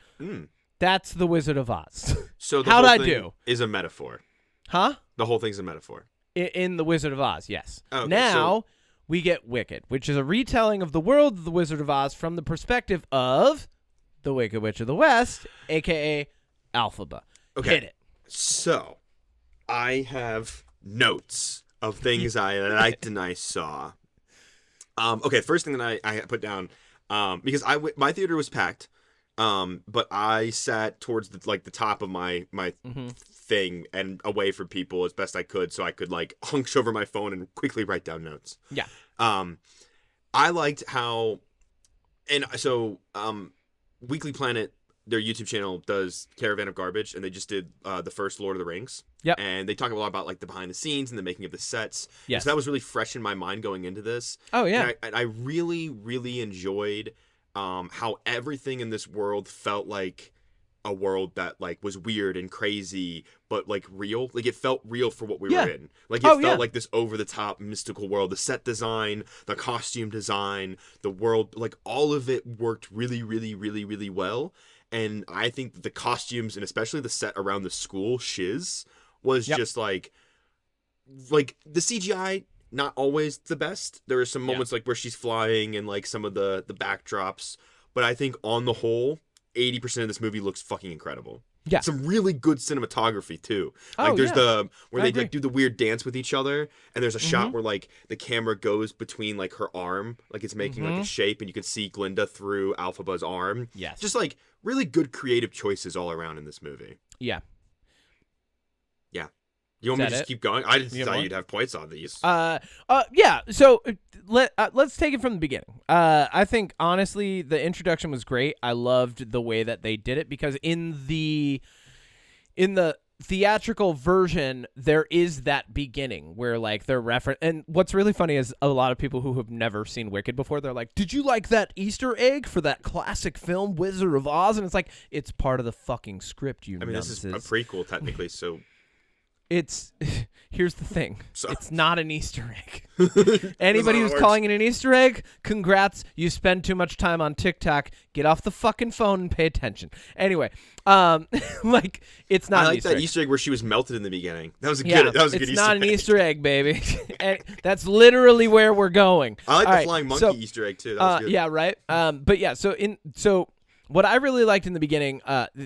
That's the Wizard of Oz. So the How'd whole I thing do? Is a metaphor. Huh? The whole thing's a metaphor. In the Wizard of Oz, yes. Okay, now we get Wicked, which is a retelling of the world of the Wizard of Oz from the perspective of the Wicked Witch of the West, a.k.a. Alphaba. Okay. Hit it. So I have notes of things I liked and I saw. Okay, first thing that I put down, because my theater was packed. But I sat towards the top of my thing and away from people as best I could, so I could like hunch over my phone and quickly write down notes. Yeah. I liked how, and so Weekly Planet, their YouTube channel, does Caravan of Garbage, and they just did the first Lord of the Rings. Yep. And they talk a lot about like the behind the scenes and the making of the sets. Yes. So that was really fresh in my mind going into this. Oh yeah. And I really, really enjoyed how everything in this world felt like a world that like was weird and crazy, but like real. Like it felt real for what we were in. Like it felt like this over the top mystical world. The set design, the costume design, the world, like all of it worked really, really, really, really well. And I think that the costumes and especially the set around the school shiz was just like the CGI. Not always the best. There are some moments like where she's flying and like some of the backdrops, but I think on the whole, 80% of this movie looks fucking incredible. Yeah, some really good cinematography too. Like there's where they like do the weird dance with each other, and there's a shot where like the camera goes between like her arm, like it's making like a shape, and you can see Glinda through Alphaba's arm. Yes, just like really good creative choices all around in this movie. Yeah. You want me to just keep going? I just thought you'd have points on these. Yeah. So let's take it from the beginning. I think honestly the introduction was great. I loved the way that they did it because in the theatrical version there is that beginning where like they're and what's really funny is a lot of people who have never seen Wicked before, they're like, did you like that Easter egg for that classic film Wizard of Oz? And it's like, it's part of the fucking script. This is a prequel technically, so it's here's the thing. So- It's not an Easter egg. Anybody who's calling it an Easter egg, congrats. You spend too much time on TikTok. Get off the fucking phone and pay attention. Anyway, like it's not. I an like Easter that egg. Easter egg where she was melted in the beginning. That was a Yeah, good. That was a good it's Easter not egg. an Easter egg, baby. And that's literally where we're going. I like All the right, flying monkey so, Easter egg too. That was good. Yeah, right. But yeah, so what I really liked in the beginning,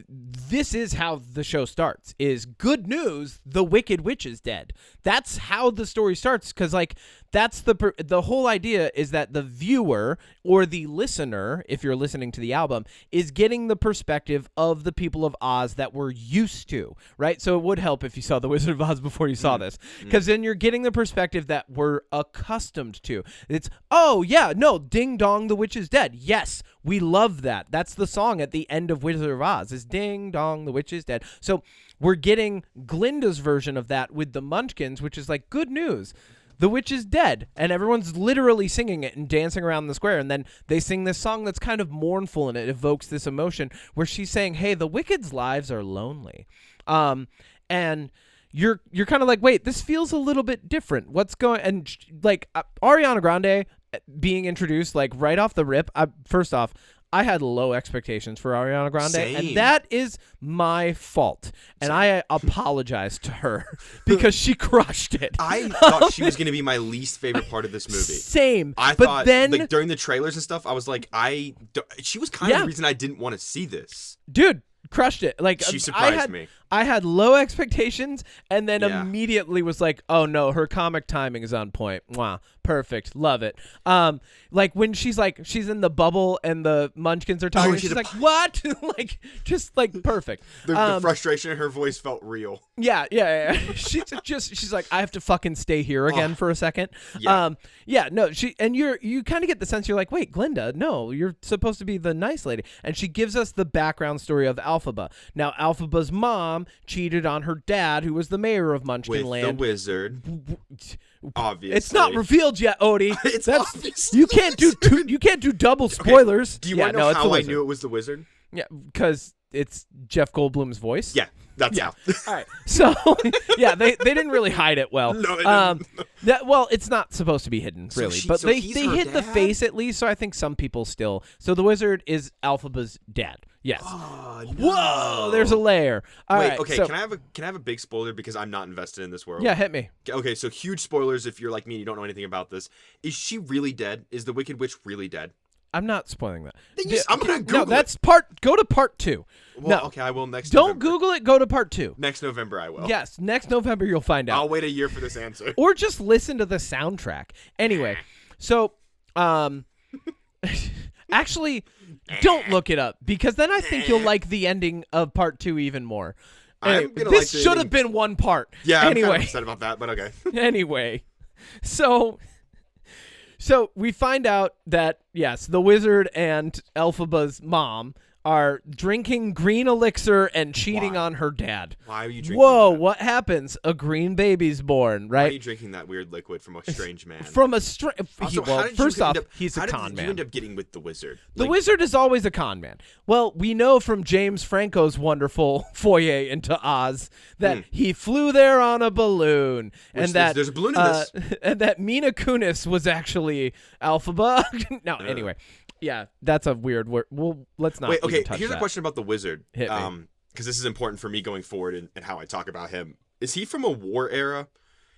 this is how the show starts, is good news, the Wicked Witch is dead. That's how the story starts, because, like, that's the whole idea is that the viewer or the listener, if you're listening to the album, is getting the perspective of the people of Oz that we're used to, right? So it would help if you saw The Wizard of Oz before you saw this, because then you're getting the perspective that we're accustomed to. It's, oh, yeah, no, ding dong, the witch is dead. Yes, we love that. That's the song at the end of Wizard of Oz, is ding dong, the witch is dead. So we're getting Glinda's version of that with the Munchkins, which is like, good news. The witch is dead, and everyone's literally singing it and dancing around the square, and then they sing this song that's kind of mournful, and it evokes this emotion where she's saying, hey, the wicked's lives are lonely. And you're kind of like, wait, this feels a little bit different. What's going, and like Ariana Grande being introduced like right off the rip, first off, I had low expectations for Ariana Grande, Same. and that is my fault. And I apologize to her because she crushed it. I thought she was going to be my least favorite part of this movie. Same. I but thought, then, like, during the trailers and stuff, I was like, she was kind of the reason I didn't want to see this. dude, crushed it. Like, She surprised me. I had low expectations, and then Yeah. immediately was like, oh no, her comic timing is on point. Wow, perfect, love it. Like when she's in the bubble and the Munchkins are talking, and she's like, what? Like, just like perfect. The frustration in her voice felt real. Yeah. She's like, I have to fucking stay here again for a second. Yeah. No, you kind of get the sense you're like, wait, Glinda, no, you're supposed to be the nice lady. And she gives us the background story of Elphaba. Now, Elphaba's mom cheated on her dad, who was the mayor of Munchkin With Land. the wizard. Obviously. It's not revealed yet, Odie. It's That's obviously you can't do double spoilers. Do you want to know how I knew it was the wizard? Yeah, because it's Jeff Goldblum's voice. Yeah, that's how. All right. So, yeah, they didn't really hide it well. No, they didn't. Well, it's not supposed to be hidden, really. But they hid the face at least, so I think some people still. So the wizard is Elphaba's dad. Yes. Oh, no. Whoa, there's a layer. All Wait, right, okay, so, can I have a big spoiler because I'm not invested in this world? Yeah, hit me. Okay, so huge spoilers if you're like me and you don't know anything about this. Is she really dead? Is the Wicked Witch really dead? I'm not spoiling that. I'm gonna Google No, that's it. Go to part 2. Well, no, okay, I will next don't November. Google it. Go to part 2. Next November I will. Yes, next November you'll find out. I'll wait a year for this answer. Or just listen to the soundtrack. Anyway, so actually, don't look it up because then I think you'll like the ending of part 2 even more. Anyway, I'm gonna this like the should have ending. been one part. Yeah, I'm anyway, kind of upset about that, but okay. anyway, so we find out that yes, the wizard and Elphaba's mom are drinking green elixir and cheating on her dad. Why are you drinking Whoa, that? what happens? A green baby's born, Why are right? you drinking that weird liquid from a strange man? From a strange. Also, Well, how did first you off, end up, he's a how con did man. you end up getting with the wizard? The wizard is always a con man. Well, we know from James Franco's wonderful foyer into Oz that he flew there on a balloon, and that there's a balloon in this. and that Mina Kunis was actually Elphaba. No, anyway, yeah, that's a weird word. Well, let's not. Wait, okay. touch Here's that. a question about the wizard. Hit me. Because this is important for me going forward and how I talk about him. Is he from a war era?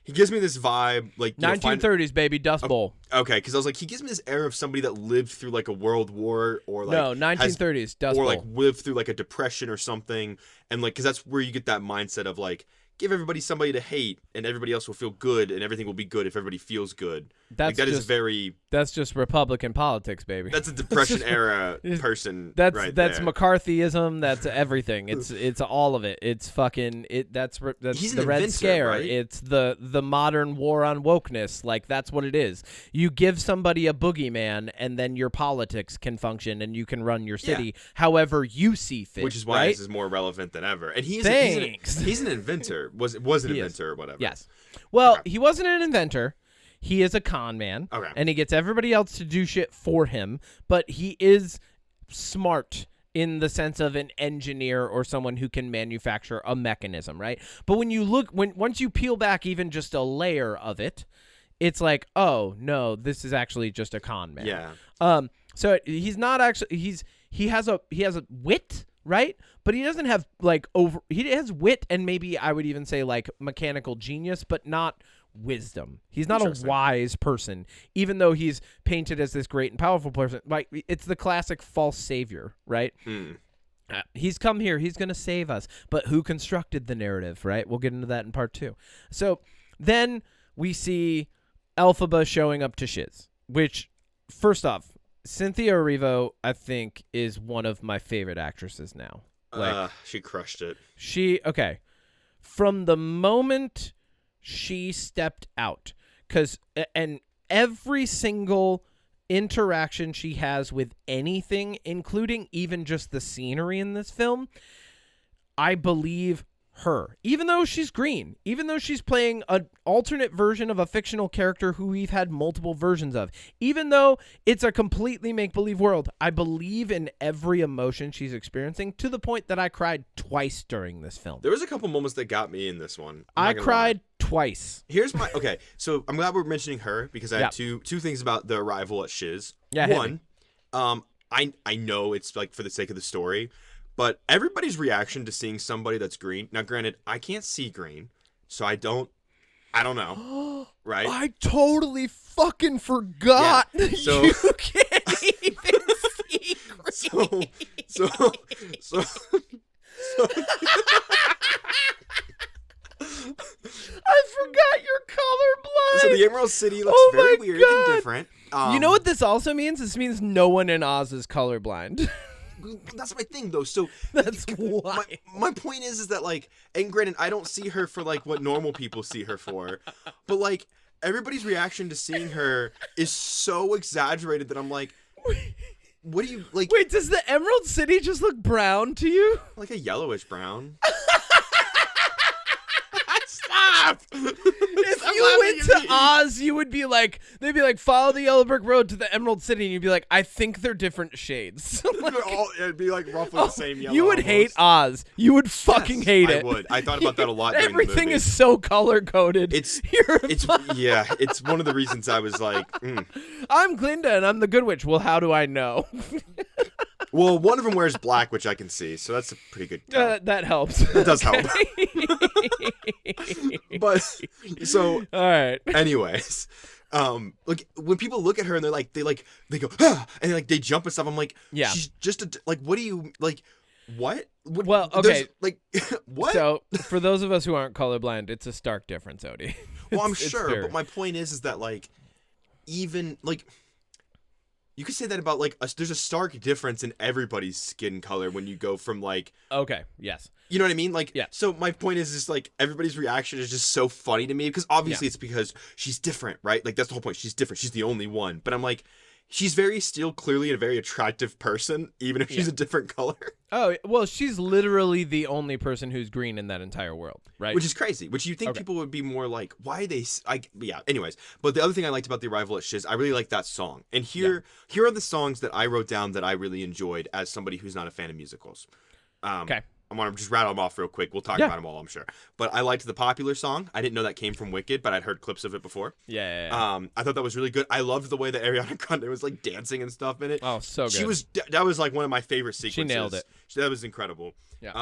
He gives me this vibe, like 1930s, baby, Dust Bowl. Okay, because I was like, he gives me this air of somebody that lived through like a world war or like No, 1930s, Dust or Bowl. like lived through like a depression or something, and like because that's where you get that mindset of like give everybody somebody to hate and everybody else will feel good and everything will be good if everybody feels good. That's like, that just, is very. That's just Republican politics, baby. That's a depression era person. That's right that's there. McCarthyism. That's everything. It's all of it. It's fucking it. That's He's the an Red inventor, Scare. right? It's the modern war on wokeness. Like that's what it is. You give somebody a boogeyman, and then your politics can function, and you can run your city however you see fit. Which is why right? this is more relevant than ever. And he's Thanks. he's an inventor. Was an He inventor is. or whatever. Yes. Well, he wasn't an inventor. He is a con man. Okay. And he gets everybody else to do shit for him, but he is smart in the sense of an engineer or someone who can manufacture a mechanism, right? But when you look, once you peel back even just a layer of it, it's like, oh no, this is actually just a con man. Yeah. So he's not actually, he has a wit, right? But he doesn't have he has wit and maybe I would even say like mechanical genius, but not wisdom. He's not a wise person, even though he's painted as this great and powerful person. Like, it's the classic false savior, right? He's come here, he's going to save us, but who constructed the narrative, right? We'll get into that in part 2. So then we see Elphaba showing up to Shiz, which, first off, Cynthia Erivo, I think, is one of my favorite actresses now. She crushed it. Okay. From the moment she stepped out, and every single interaction she has with anything, including even just the scenery in this film, I believe her. Even though she's green, even though she's playing an alternate version of a fictional character who we've had multiple versions of, even though it's a completely make-believe world, I believe in every emotion she's experiencing, to the point that I cried twice during this film. There was a couple moments that got me in this one. I cried twice. Here's my okay. So I'm glad we're mentioning her because I have two things about the arrival at Shiz. Yeah. One, I know it's like for the sake of the story, but everybody's reaction to seeing somebody that's green. Now, granted, I can't see green, so I don't know. Right? I totally fucking forgot. Yeah. So you can't even see green. So I forgot you're colorblind. So the Emerald City looks very weird and different. You know what this also means? This means no one in Oz is colorblind. That's my thing, though. So that's why. My point is that, like, and granted, I don't see her for like what normal people see her for, but like everybody's reaction to seeing her is so exaggerated that I'm like, what do you like? Wait, does the Emerald City just look brown to you? Like a yellowish brown. Stop! If you went to Oz, you would be like, they'd be like, follow the yellow brick road to the Emerald City, and you'd be like, I think they're different shades. It'd be like roughly the same yellow. You would hate Oz. You would fucking hate it. I would. I thought about that a lot during Everything the movie. is so color coded. It's one of the reasons I was like, I'm Glinda and I'm the Good Witch. Well, how do I know? Well, one of them wears black, which I can see, so that's a pretty good tell. That helps. That does help. But so, all right. Anyways, like when people look at her and they go and they jump and stuff, I'm like, yeah, she's just what do you like? What? Well, okay, like what? So for those of us who aren't colorblind, it's a stark difference, Odie. Well, I'm sure, but my point is that like even like. You could say that about like there's a stark difference in everybody's skin color when you go from like okay, yes, you know what I mean, like yeah. So my point is just like everybody's reaction is just so funny to me because obviously it's because she's different, right? Like that's the whole point. She's different. She's the only one. But I'm like, she's still clearly a very attractive person, even if she's a different color. Oh well, she's literally the only person who's green in that entire world, right? Which is crazy. Which you think people would be more like, why are they? Yeah. Anyways, but the other thing I liked about the arrival at Shiz, I really like that song. And here are the songs that I wrote down that I really enjoyed as somebody who's not a fan of musicals. Okay. I want to just rattle them off real quick. We'll talk about them all, I'm sure. But I liked the popular song. I didn't know that came from Wicked, but I'd heard clips of it before. Yeah. I thought that was really good. I loved the way that Ariana Grande was like dancing and stuff in it. Oh, so good. That was like one of my favorite sequences. She nailed it. That was incredible. Yeah.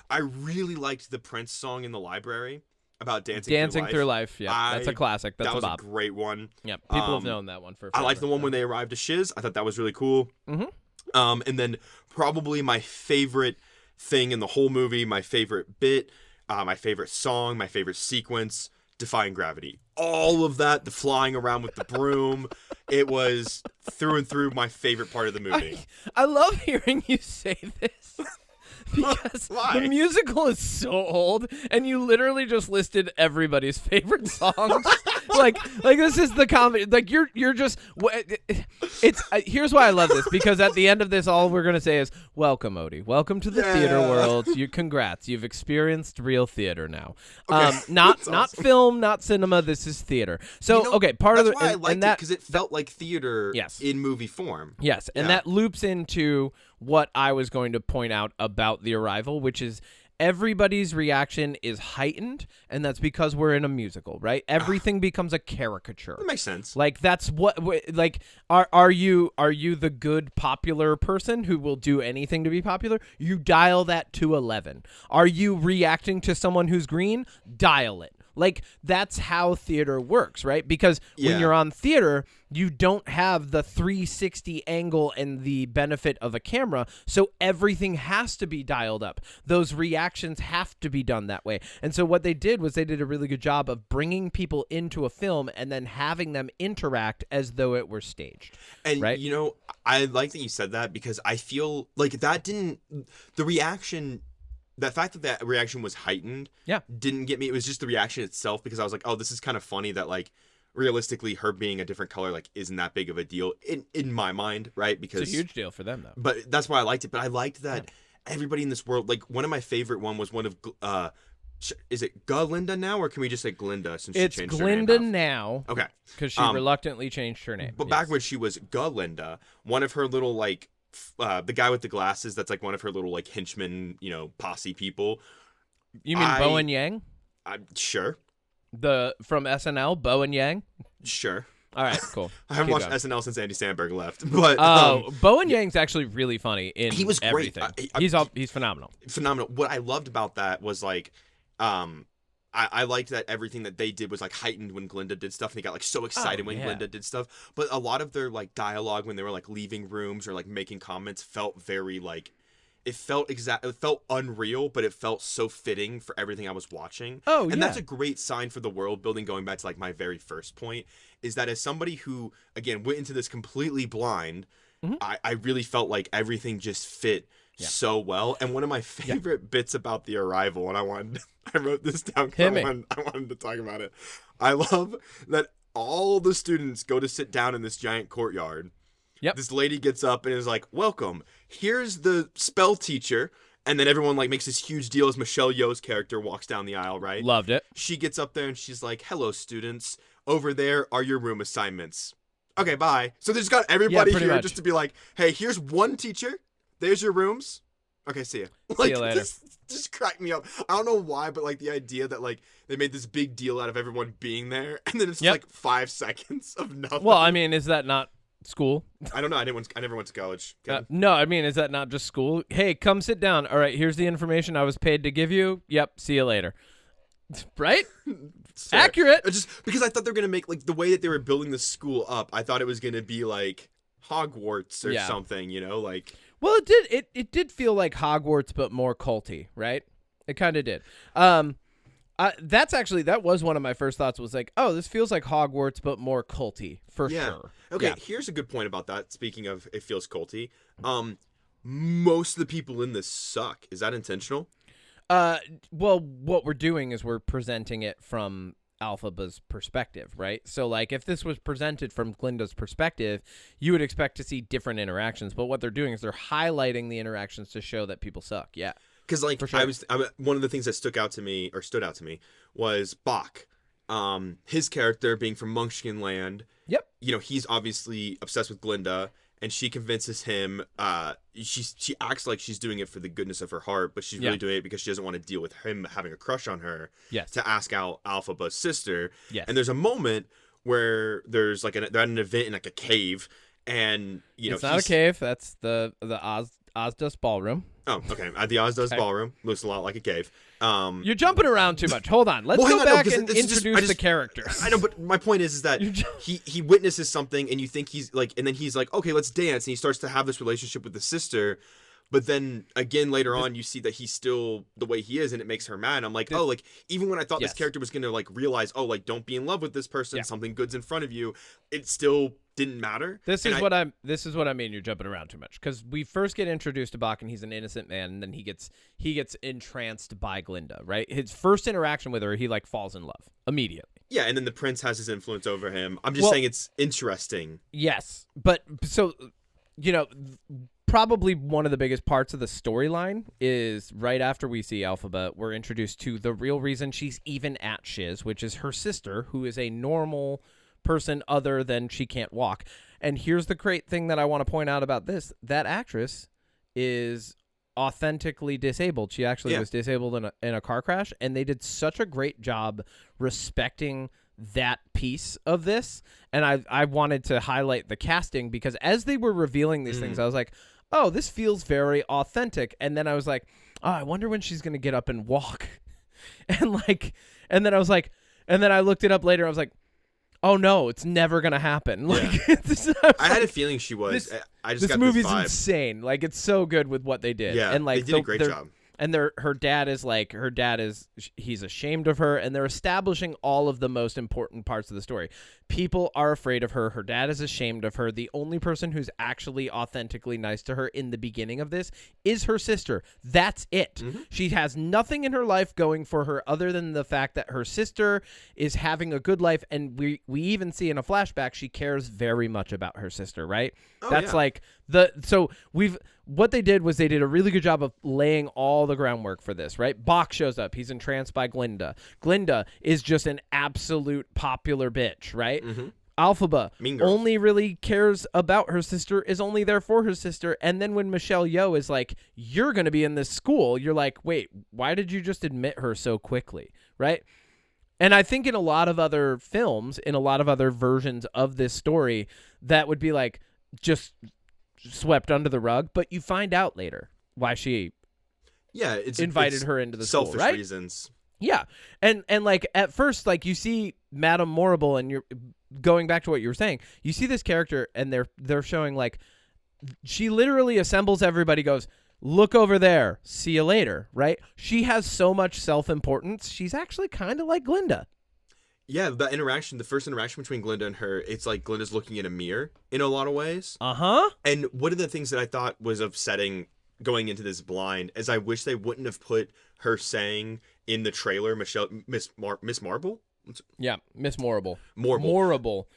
I really liked the Prince song in the library about dancing through life. Yeah, that's a classic. That's that was a great one. Yeah, people have known that one for. I liked the one when they arrived to Shiz. I thought that was really cool. Mm-hmm. And then probably my favorite thing in the whole movie, my favorite bit, my favorite song, my favorite sequence, Defying Gravity. All of that, the flying around with the broom, it was through and through my favorite part of the movie. I love hearing you say this. Because the musical is so old, and you literally just listed everybody's favorite songs, like this is the comedy. Like you're just it's here's why I love this, because at the end of this, all we're gonna say is welcome, Odie. Welcome to the theater world. Congrats. You've experienced real theater now. Okay. Not awesome. film, not cinema. This is theater. So okay, part of that's the why I liked it, because it felt like theater in movie form. Yes, and that loops into what I was going to point out about The Arrival, which is everybody's reaction is heightened, and that's because we're in a musical, right? Everything becomes a caricature. That makes sense. Like that's what like are you the good popular person who will do anything to be popular? You dial that to 11. Are you reacting to someone who's green? Dial it. Like that's how theater works, right? Because when you're on theater, you don't have the 360 angle and the benefit of a camera, so everything has to be dialed up. Those reactions have to be done that way. And so what they did was they did a really good job of bringing people into a film and then having them interact as though it were staged. And right? you know, I like that you said that, because I feel like that didn't the reaction. That fact that reaction was heightened didn't get me. It was just the reaction itself, because I was like, oh, this is kind of funny that, like, realistically, her being a different color, like, isn't that big of a deal in my mind, right? Because it's a huge deal for them, though. But that's why I liked it. But I liked that everybody in this world, like, one of my favorite one was one of, is it Glinda now, or can we just say Glinda since she changed her name? It's Glinda now. Okay. Because she reluctantly changed her name. But back when she was Glinda, one of her little, like, the guy with the glasses, that's like one of her little like henchmen, you know, posse people. You mean Bo and Yang? Sure. From SNL, Bo and Yang? Sure. All right, cool. I haven't watched SNL since Andy Samberg left. But Bo and Yang's actually really funny in he was great. Everything. He's phenomenal. Phenomenal. What I loved about that was like I liked that everything that they did was like heightened when Glinda did stuff, and they got like so excited when Glinda did stuff. But a lot of their like dialogue when they were like leaving rooms or like making comments felt very like it felt unreal, but it felt so fitting for everything I was watching. And that's a great sign for the world building, going back to like my very first point, is that as somebody who again went into this completely blind, I really felt like everything just fit so well. And one of my favorite bits about The Arrival, and I wrote this down because I wanted to talk about it. I love that all the students go to sit down in this giant courtyard. This lady gets up and is like, welcome, here's the spell teacher. And then everyone like makes this huge deal as Michelle Yeoh's character walks down the aisle, right? Loved it. She gets up there and she's like, hello, students. Over there are your room assignments. Okay, bye. So they just got everybody here just to be like, hey, here's one teacher. There's your rooms. Okay, see ya. See you later. Just cracked me up. I don't know why, but like the idea that like they made this big deal out of everyone being there, and then it's like 5 seconds of nothing. Well, I mean, is that not school? I don't know. I never went to college. No, I mean, is that not just school? Hey, come sit down. All right, here's the information I was paid to give you. Yep, see you later. Right? Accurate. Just because I thought they were gonna make like the way that they were building the school up. I thought it was gonna be like Hogwarts or something, you know, like. Well, it did feel like Hogwarts, but more culty, right? It kind of did. That was one of my first thoughts, was like, oh, this feels like Hogwarts, but more culty, for sure. Okay, here's a good point about that. Speaking of it feels culty, most of the people in this suck. Is that intentional? Well, what we're doing is we're presenting it from Alphaba's perspective, right? So like if this was presented from Glinda's perspective, you would expect to see different interactions, but what they're doing is they're highlighting the interactions to show that people suck. Because like sure. One of the things that stood out to me was Bach, his character being from Munchkin Land. You know, he's obviously obsessed with Glinda, and she convinces him. She acts like she's doing it for the goodness of her heart, but she's really doing it because she doesn't want to deal with him having a crush on her. To ask out Alphaba's sister. And there's a moment where there's like they're at an event in like a cave, and you know it's not a cave. That's the Ozdust Ballroom. Oh, okay. At the Ozdust Ballroom, looks a lot like a cave. You're jumping around too much. Hold on. Let's go back and introduce the characters. I know, but my point is that he witnesses something, and you think he's like, and then he's like, okay, let's dance, and he starts to have this relationship with the sister. But then again later on, you see that he's still the way he is, and it makes her mad. I'm like, oh, like even when I thought this character was gonna like realize, oh, like don't be in love with this person, something good's in front of you, it still didn't matter. This is what I mean. You're jumping around too much, because we first get introduced to Bach, and he's an innocent man, and then he gets entranced by Glinda. Right, his first interaction with her, he like falls in love immediately. Yeah, and then the prince has his influence over him. I'm just saying it's interesting. Yes, but so, probably one of the biggest parts of the storyline is right after we see Alphaba, we're introduced to the real reason she's even at Shiz, which is her sister, who is a normal person other than she can't walk. And here's the great thing that I want to point out about this. That actress is authentically disabled. She actually was disabled in a car crash, and they did such a great job respecting that piece of this. And I wanted to highlight the casting, because as they were revealing these things, I was like, oh, this feels very authentic. And then I was like, oh, I wonder when she's going to get up and walk. And then I was like, and then I looked it up later. I was like, oh no, it's never gonna happen. I had a feeling she was. This movie's insane. Like, it's so good with what they did. Yeah, and like they did a great job. And her dad is he's ashamed of her, and they're establishing all of the most important parts of the story. People are afraid of her. Her dad is ashamed of her. The only person who's actually authentically nice to her in the beginning of this is her sister. That's it. Mm-hmm. She has nothing in her life going for her other than the fact that her sister is having a good life, and we even see in a flashback she cares very much about her sister, right? That's like what they did was they did a really good job of laying all the groundwork for this, right? Bach shows up. He's entranced by Glinda. Glinda is just an absolute popular bitch, right? Mm-hmm. Alphaba only really cares about her sister, is only there for her sister. And then when Michelle Yeoh is like, you're going to be in this school, you're like, wait, why did you just admit her so quickly, right? And I think in a lot of other films, in a lot of other versions of this story, that would be like just swept under the rug, but you find out later why she invited her into the selfish school, right? reasons. Yeah. And like at first, like, you see Madame Morrible, and you're going back to what you were saying, you see this character and they're showing, like, she literally assembles everybody, goes, look over there, see you later, right? She has so much self-importance. She's actually kind of like Glinda. Yeah, the first interaction between Glinda and her, it's like Glinda's looking in a mirror in a lot of ways. Uh-huh. And one of the things that I thought was upsetting going into this blind is I wish they wouldn't have put her saying in the trailer, Miss Marble? Yeah, Miss Morrible. Morrible. Morrible.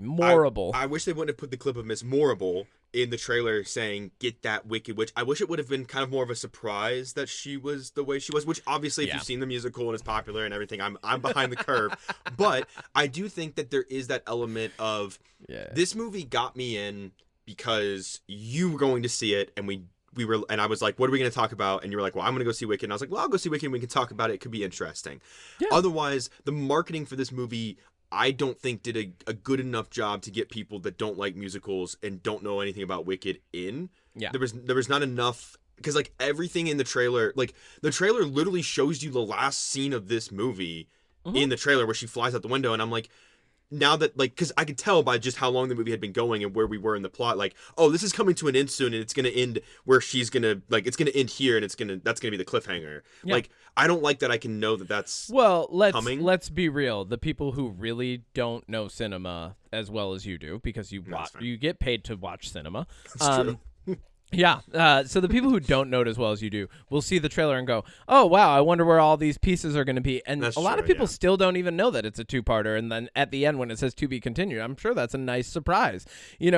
Morrible. I wish they wouldn't have put the clip of Miss Morrible in the trailer saying, get that wicked witch. I wish it would have been kind of more of a surprise that she was the way she was, which obviously if you've seen the musical and it's popular and everything, I'm behind the curve. But I do think that there is that element of this movie got me in because you were going to see it, and we were, and I was like, what are we going to talk about? And you were like, well, I'm going to go see Wicked. And I was like, well, I'll go see Wicked and we can talk about it. It could be interesting. Yeah. Otherwise, the marketing for this movie, I don't think did a good enough job to get people that don't like musicals and don't know anything about Wicked in. Yeah. There was not enough, because like everything in the trailer, like the trailer literally shows you the last scene of this movie in the trailer where she flies out the window. And I'm like, now that, like, because I could tell by just how long the movie had been going and where we were in the plot, like, oh, this is coming to an end soon, and it's going to end where she's going to, like, it's going to end here, and that's going to be the cliffhanger. Yeah. Like, I don't like that I can know that that's coming. Let's be real. The people who really don't know cinema as well as you do, because you get paid to watch cinema. That's true. Yeah. So the people who don't know it as well as you do will see the trailer and go, oh, wow, I wonder where all these pieces are going to be. And a lot of people still don't even know that it's a two-parter. And then at the end, when it says to be continued, I'm sure that's a nice surprise,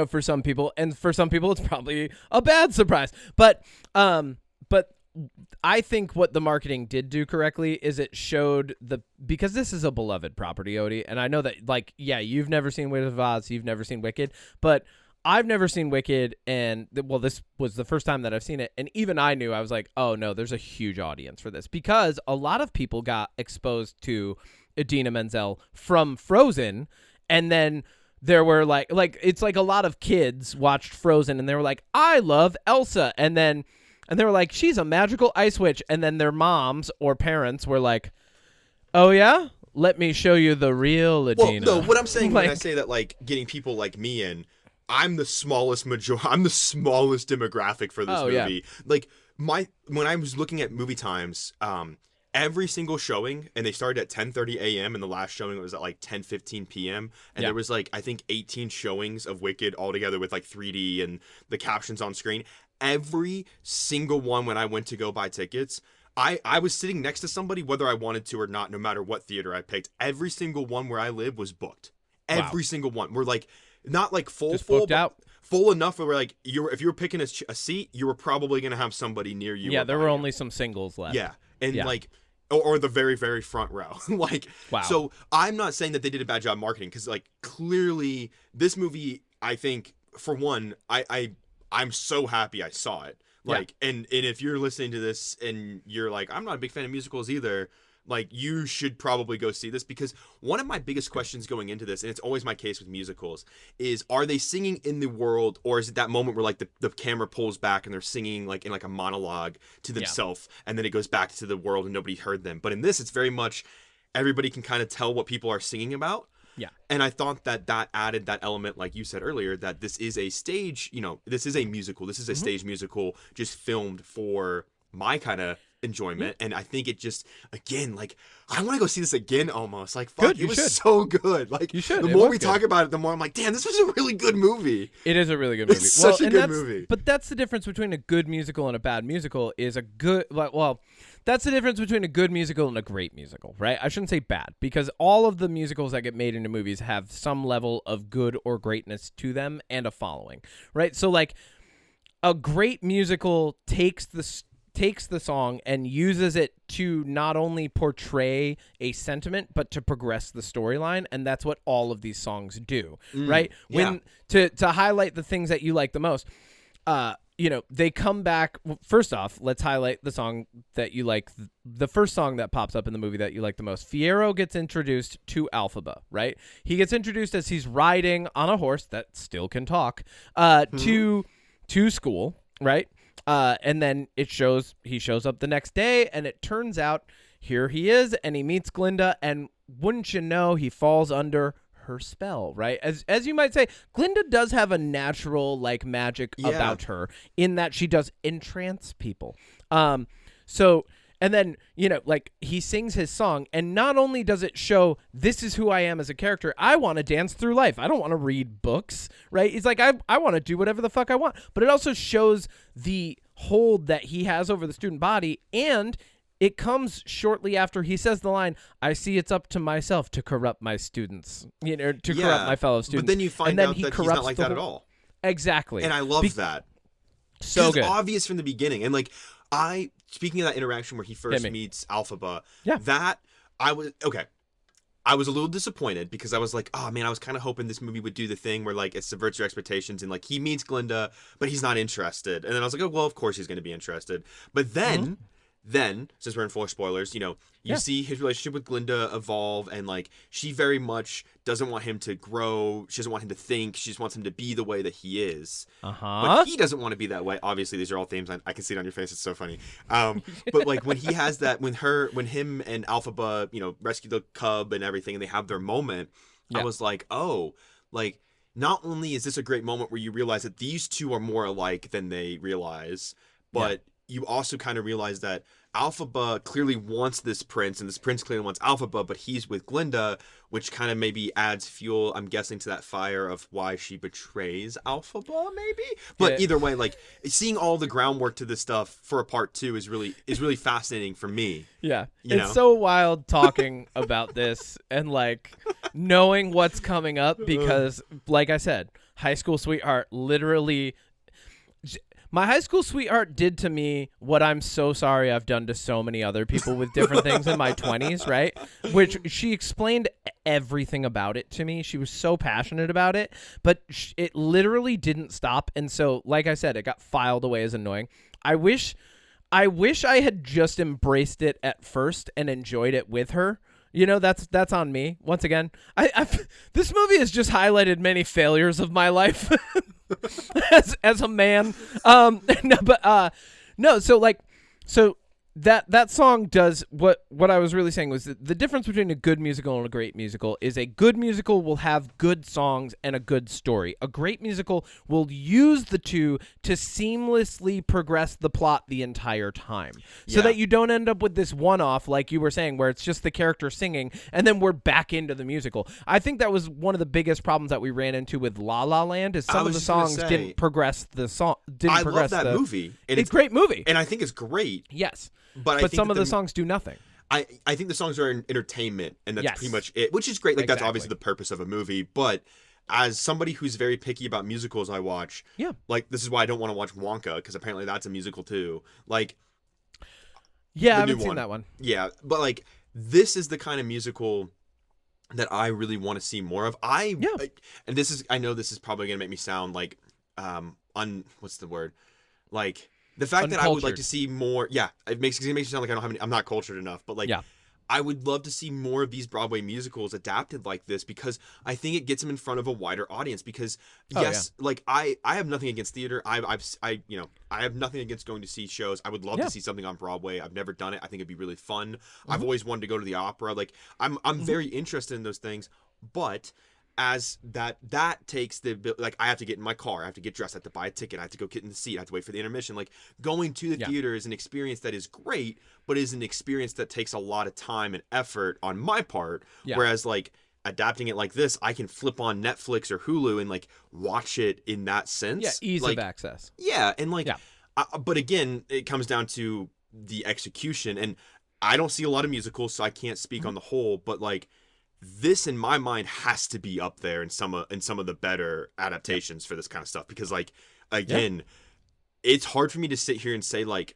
for some people. And for some people, it's probably a bad surprise. But I think what the marketing did do correctly is it showed because this is a beloved property, Odie. And I know that, like, yeah, you've never seen Wizard of Oz, you've never seen Wicked, but I've never seen Wicked, and this was the first time that I've seen it, and even I knew, I was like, oh no, there's a huge audience for this, because a lot of people got exposed to Idina Menzel from Frozen, and then there were like it's like a lot of kids watched Frozen, and they were like, I love Elsa, and they were like, she's a magical ice witch, and then their moms or parents were like, oh yeah? Let me show you the real Idina. Well, no, what I'm saying when I say that, like, getting people like me in, I'm the smallest demographic for this movie. Yeah. Like, when I was looking at movie times, every single showing, and they started at 10:30 a.m. and the last showing was at like 10:15 p.m. and there was like, I think 18 showings of Wicked altogether with like 3D and the captions on screen. every single one when I went to go buy tickets, I was sitting next to somebody whether I wanted to or not, no matter what theater I picked. Every single one where I live was booked. Every single one. We're like, not like full, booked out. Full enough where we're like, if you were picking a seat, you were probably going to have somebody near you. Yeah, there were only some singles left. Yeah. And like, or the very, very front row. Like, wow. So I'm not saying that they did a bad job marketing, because like clearly this movie, I think, for one, I'm so happy I saw it. Like, and if you're listening to this and you're like, I'm not a big fan of musicals either, like, you should probably go see this, because one of my biggest questions going into this, and it's always my case with musicals, is are they singing in the world, or is it that moment where like the camera pulls back and they're singing like in like a monologue to themselves, and then it goes back to the world and nobody heard them. But in this, it's very much everybody can kind of tell what people are singing about. Yeah. And I thought that added that element, like you said earlier, that this is a stage, this is a musical. This is a stage musical just filmed for my kind of enjoyment. And I think it just, again, like, I want to go see this again almost. Like, fuck, good, it was should. so good. Like, you should. The more we talk about it, the more I'm like, damn, this was a really good movie. It is a really good movie. It's such a good movie. But that's the difference between a good musical and a bad musical is a good, well, that's the difference between a good musical and a great musical, right? I shouldn't say bad, because all of the musicals that get made into movies have some level of good or greatness to them and a following, right? So, like, a great musical takes the song and uses it to not only portray a sentiment, but to progress the storyline, and that's what all of these songs do, right? When to highlight the things that you like the most, they come back. First off, let's highlight the song that you like. The first song that pops up in the movie that you like the most. Fiyero gets introduced to Elphaba, right? He gets introduced as he's riding on a horse that still can talk to school, right? And then he shows up the next day, and it turns out here he is, and he meets Glinda, and wouldn't you know, he falls under her spell, right? As you might say, Glinda does have a natural like magic about her in that she does entrance people. And then, like, he sings his song, and not only does it show this is who I am as a character, I want to dance through life. I don't want to read books, right? He's like, I want to do whatever the fuck I want. But it also shows the hold that he has over the student body, and it comes shortly after he says the line, I see it's up to myself to corrupt my students, to corrupt my fellow students. But then you find out that he's not like that at all. Exactly. And I love that. So good. It's obvious from the beginning. And like, speaking of that interaction where he first meets Elphaba, that I was a little disappointed, because I was like, oh man, I was kind of hoping this movie would do the thing where like it subverts your expectations, and like he meets Glinda, but he's not interested. And then I was like, oh, well, of course he's going to be interested. But then, since we're in full spoilers, you see his relationship with Glinda evolve, and like she very much doesn't want him to grow. She doesn't want him to think. She just wants him to be the way that he is. But he doesn't want to be that way. Obviously, these are all themes. I can see it on your face. It's so funny. But like when he has that, when him and Elphaba, rescue the cub and everything, and they have their moment, I was like, oh, like, not only is this a great moment where you realize that these two are more alike than they realize, but you also kind of realize that Elphaba clearly wants this prince, and this prince clearly wants Elphaba, but he's with Glinda, which kind of maybe adds fuel, I'm guessing, to that fire of why she betrays Elphaba, maybe? But either way, like, seeing all the groundwork to this stuff for a part 2 is really fascinating for me. Yeah. It's so wild talking about this and, like, knowing what's coming up, because, like I said, High School Sweetheart literally... My high school sweetheart did to me what I'm so sorry I've done to so many other people with different things in my 20s, right? Which she explained everything about it to me. She was so passionate about it, but it literally didn't stop. And so, like I said, it got filed away as annoying. I wish I had just embraced it at first and enjoyed it with her. That's on me. Once again, this movie has just highlighted many failures of my life as a man. So that song does what I was really saying was that the difference between a good musical and a great musical is a good musical will have good songs and a good story. A great musical will use the two to seamlessly progress the plot the entire time so that you don't end up with this one-off, like you were saying, where it's just the character singing and then we're back into the musical. I think that was one of the biggest problems that we ran into with La La Land is some of the songs didn't progress the song. I love that movie. And it's a great movie. And I think it's great. Yes. But some of the songs do nothing. I think the songs are entertainment, and that's pretty much it, which is great. Like, that's obviously the purpose of a movie. But as somebody who's very picky about musicals I watch, like, this is why I don't want to watch Wonka, because apparently that's a musical too. Like, I haven't seen that one. Yeah, but, like, this is the kind of musical that I really want to see more of. And this is, I know this is probably going to make me sound like, what's the word? Like... The fact that I would like to see more, it makes me sound like I'm not cultured enough, but like, I would love to see more of these Broadway musicals adapted like this because I think it gets them in front of a wider audience. Because like I have nothing against theater. I have nothing against going to see shows. I would love to see something on Broadway. I've never done it. I think it'd be really fun. I've always wanted to go to the opera. Like I'm very interested in those things, but. As that takes like I have to get in my car, I have to get dressed, I have to buy a ticket, I have to go get in the seat, I have to wait for the intermission. Like going to the theater is an experience that is great, but is an experience that takes a lot of time and effort on my part. Whereas like adapting it like this, I can flip on Netflix or Hulu and like watch it in that sense. Yeah, ease of access. Yeah, and like, but again, it comes down to the execution, and I don't see a lot of musicals, so I can't speak on the whole, but like. This, in my mind, has to be up there in some of the better adaptations for this kind of stuff. Because, like, again, it's hard for me to sit here and say, like...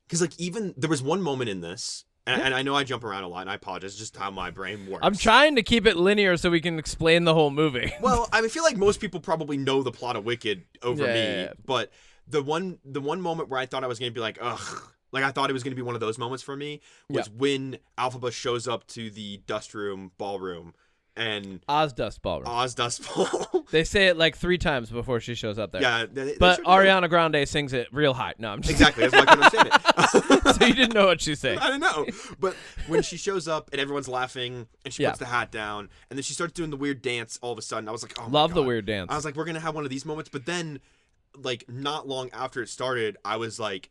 Because, like, even... There was one moment in this, and I know I jump around a lot, and I apologize. It's just how my brain works. I'm trying to keep it linear so we can explain the whole movie. Well, I feel like most people probably know the plot of Wicked over me. But the one moment where I thought I was going to be like, ugh... Like, I thought it was going to be one of those moments for me was when Elphaba shows up to the Dust Room Ballroom and... Ozdust Ballroom. Ozdust Ball. They say it like 3 times before she shows up there. Yeah. But Ariana Grande sings it real high. No, I'm just... Exactly. That's why I couldn't understand it. So you didn't know what she's saying. I didn't know. But when she shows up and everyone's laughing and she puts the hat down and then she starts doing the weird dance all of a sudden, I was like, oh my Love God. The weird dance. I was like, we're going to have one of these moments. But then... Like not long after it started, I was like,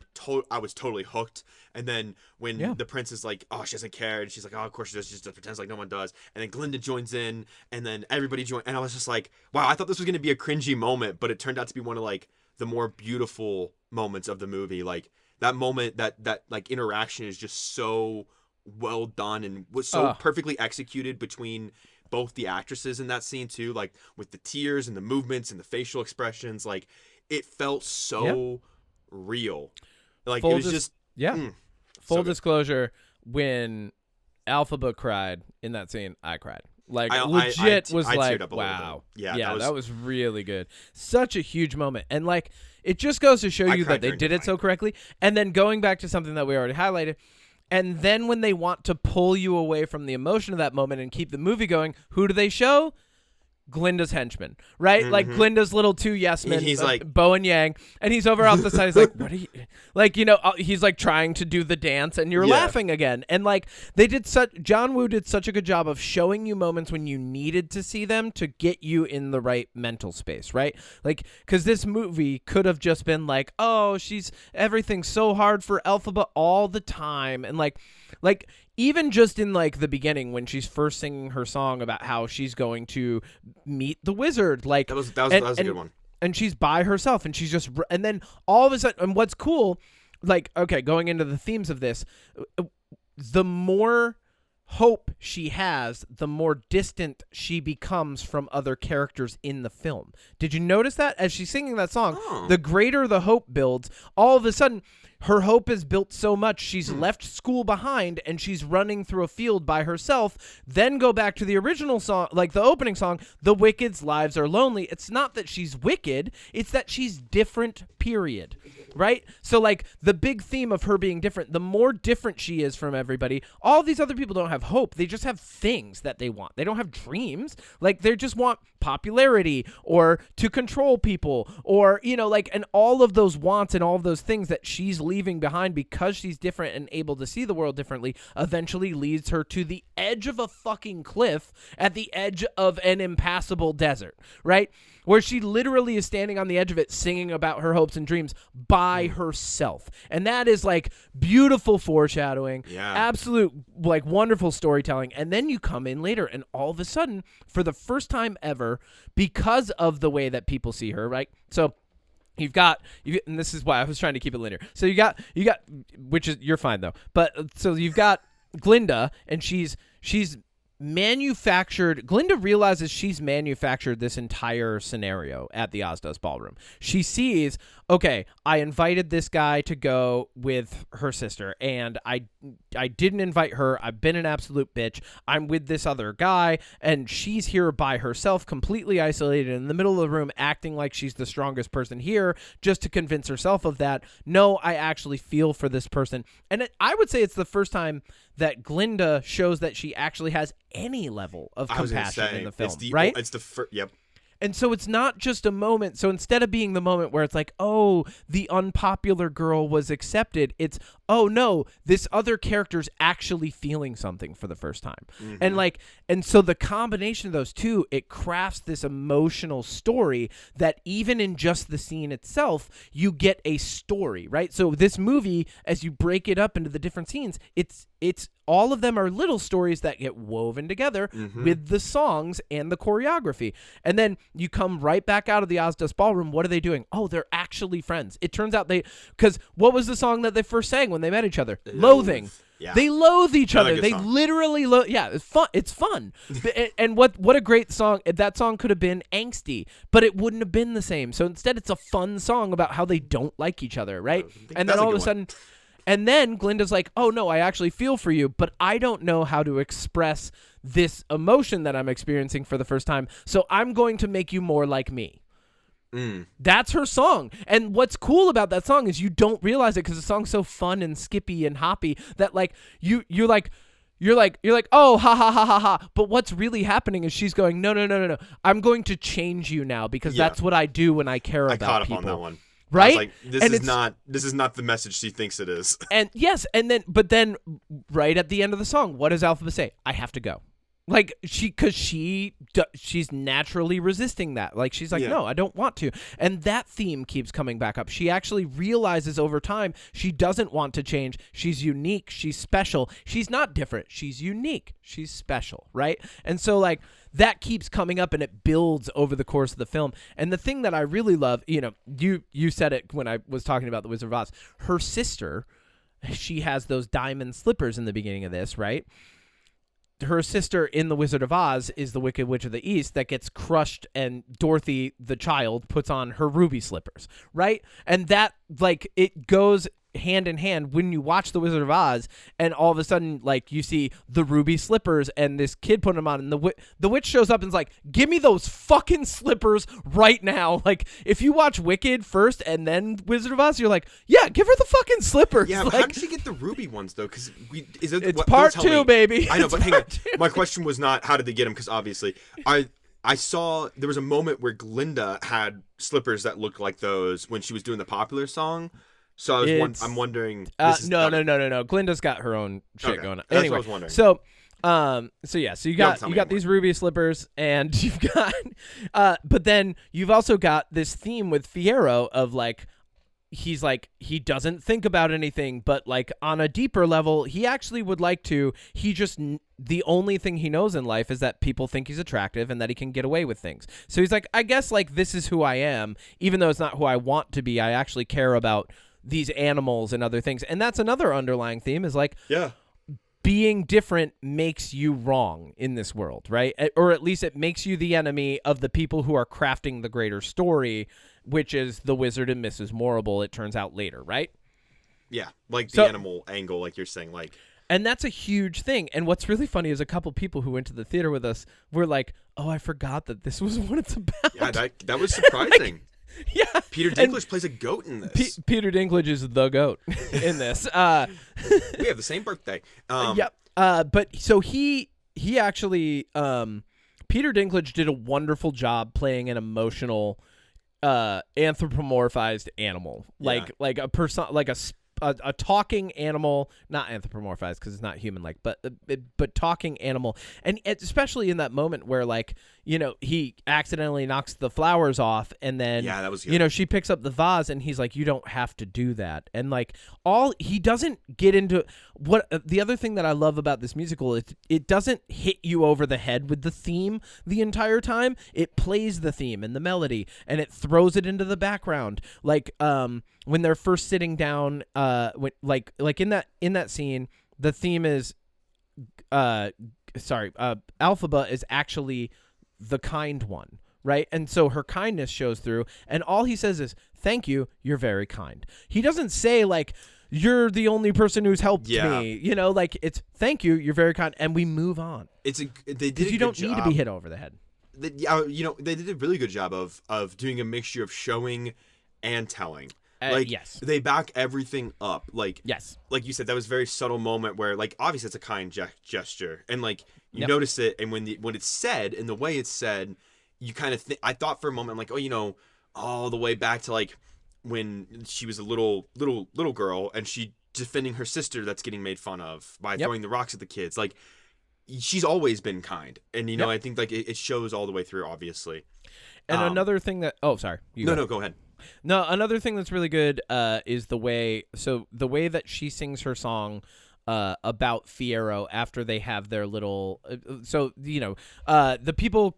I was totally hooked. And then when the prince is like, oh, she doesn't care, and she's like, oh, of course she does, she just pretends like no one does. And then Glinda joins in, and then everybody joined, and I was just like, wow, I thought this was gonna be a cringy moment, but it turned out to be one of like the more beautiful moments of the movie. Like that moment, that like interaction is just so well done and was so perfectly executed between both the actresses in that scene too, like with the tears and the movements and the facial expressions, like. It felt so real. Like, it was just... Full disclosure, when Elphaba cried in that scene, I cried. Like, legit was like, wow. Yeah, that was really good. Such a huge moment. And, like, it just goes to show you that they did it so correctly. And then going back to something that we already highlighted, and then when they want to pull you away from the emotion of that moment and keep the movie going, who do they show? Glinda's henchman, right? Mm-hmm. Like Glinda's little 2 yes men, he's like Bo and Yang, and he's over off the side. He's like, what are you, like, you know, he's like trying to do the dance and you're laughing again. And like John Woo did such a good job of showing you moments when you needed to see them to get you in the right mental space, right? Like, cause this movie could have just been like, oh, everything's so hard for Elphaba all the time. And like, even just in like the beginning when she's first singing her song about how she's going to meet the wizard, like that was a good one. And she's by herself and she's just, and then all of a sudden, and what's cool, like, okay, going into the themes of this, the more hope she has, the more distant she becomes from other characters in the film. Did you notice that as she's singing that song, the greater the hope builds, all of a sudden her hope is built so much she's left school behind and she's running through a field by herself. Then go back to the original song, like the opening song, the wicked's lives are lonely. It's not that she's wicked, it's that she's different, period. right? So like the big theme of her being different, the more different she is from everybody, all these other people don't have hope. They just have things that they want. They don't have dreams. Like they just want popularity or to control people or, like, and all of those wants and all of those things that she's leaving behind because she's different and able to see the world differently eventually leads her to the edge of a fucking cliff at the edge of an impassable desert, right? Where she literally is standing on the edge of it singing about her hopes and dreams by herself. And that is like beautiful foreshadowing, absolute like wonderful storytelling. And then you come in later and all of a sudden, for the first time ever, because of the way that people see her, right? So you've got, and this is why I was trying to keep it linear. So you got, which is, you're fine though. But so you've got Glinda, and she's Glinda realizes she's manufactured this entire scenario at the Ozdos Ballroom. She sees, okay, I invited this guy to go with her sister, and I didn't invite her. I've been an absolute bitch. I'm with this other guy, and she's here by herself, completely isolated in the middle of the room, acting like she's the strongest person here just to convince herself of that. No, I actually feel for this person. And I would say it's the first time that Glinda shows that she actually has any level of compassion in the film, right? It's the first, yep. And so it's not just a moment. So instead of being the moment where it's like, oh, the unpopular girl was accepted, it's, oh no, this other character's actually feeling something for the first time. Mm-hmm. And so the combination of those two, it crafts this emotional story that even in just the scene itself, you get a story, right? So this movie, as you break it up into the different scenes, it's all of them are little stories that get woven together with the songs and the choreography. And then you come right back out of the Ozdos Ballroom. What are they doing? Oh, they're actually friends. It turns out because what was the song that they first sang when they met each other? Loathing. Yeah. They loathe each other. They literally yeah, it's fun. It's fun. And what a great song. That song could have been angsty, but it wouldn't have been the same. So instead it's a fun song about how they don't like each other, right? And then all of a sudden, and then Glinda's like, oh no, I actually feel for you, but I don't know how to express this emotion that I'm experiencing for the first time. So I'm going to make you more like me. That's her song. And what's cool about that song is you don't realize it because the song's so fun and skippy and hoppy that like you're like, oh, ha, ha, ha, ha, ha. But what's really happening is she's going, no. I'm going to change you now because that's what I do when I care about people. I caught up on that one. Right? I was like, this is not the message she thinks it is. And yes, but then right at the end of the song, what does Elphaba say? I have to go. Like she's naturally resisting that. Like she's like, no, I don't want to. And that theme keeps coming back up. She actually realizes over time she doesn't want to change. She's unique. She's special. She's not different. She's unique. She's special, right? And so like that keeps coming up and it builds over the course of the film. And the thing that I really love, you said it when I was talking about The Wizard of Oz. Her sister, she has those diamond slippers in the beginning of this, right? Her sister in The Wizard of Oz is the Wicked Witch of the East that gets crushed, and Dorothy, the child, puts on her ruby slippers, right? And that, like, it goes hand in hand when you watch The Wizard of Oz, and all of a sudden, like, you see the ruby slippers and this kid putting them on, and the witch shows up and is like, give me those fucking slippers right now. Like, if you watch Wicked first and then Wizard of Oz, you're like, yeah, give her the fucking slippers. Yeah, but how did she get the ruby ones, though? Because it's part two, baby. I know, but hang on. My question was not how did they get them, because obviously I saw there was a moment where Glinda had slippers that looked like those when she was doing the popular song. So I'm wondering. No. Glinda's got her own shit going on. That's anyway, what I was wondering. So you got these ruby slippers, and you've got, but then you've also got this theme with Fiyero of like, he's like, he doesn't think about anything, but like on a deeper level, he actually would like to. He just the only thing he knows in life is that people think he's attractive and that he can get away with things. So he's like, I guess like this is who I am, even though it's not who I want to be. I actually care about these animals and other things. And that's another underlying theme is like, being different makes you wrong in this world, right? Or at least it makes you the enemy of the people who are crafting the greater story, which is the wizard and Mrs. Morrible, it turns out later, right? Yeah, like the animal angle, like you're saying, like. And that's a huge thing. And what's really funny is a couple people who went to the theater with us were like, oh, I forgot that this was what it's about. Yeah, that was surprising. Yeah, Peter Dinklage plays a goat in this. Peter Dinklage is the goat in this. We have the same birthday. Yep. But so he actually Peter Dinklage did a wonderful job playing an emotional anthropomorphized animal, like a person, like a talking animal, not anthropomorphized because it's not human like, but talking animal. And especially in that moment where, like, you know, he accidentally knocks the flowers off, and then that was good. You know, she picks up the vase and he's like, you don't have to do that. And like, he doesn't get into what the other thing that I love about this musical is it doesn't hit you over the head with the theme the entire time. It plays the theme and the melody and it throws it into the background. Like when they're first sitting down, like in that scene, the theme is Alphaba is actually the kind one, right? And so her kindness shows through, and all he says is, thank you, you're very kind. He doesn't say, like, you're the only person who's helped me, you know, like, it's thank you, you're very kind, and we move on. They did you don't need to be hit over the head. You know, they did a really good job of doing a mixture of showing and telling. Like, yes, they back everything up. Like, yes, like you said, that was a very subtle moment where, like, obviously it's a kind gesture, and like you notice it, and when it's said and the way it's said, you kind of I thought for a moment, I'm like, oh, you know, all the way back to like when she was a little girl and she defending her sister that's getting made fun of by throwing the rocks at the kids. Like, she's always been kind, and you know, I think like it shows all the way through, obviously. And another thing that go ahead. No, another thing that's really good is the way that she sings her song about Fiyero after they have their little the people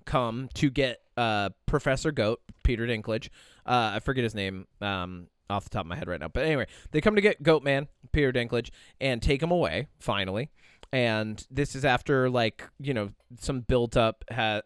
come to get Professor Goat, Peter Dinklage. I forget his name off the top of my head right now, but anyway, they come to get Goatman, Peter Dinklage, and take him away finally. And this is after, like, you know, some build up has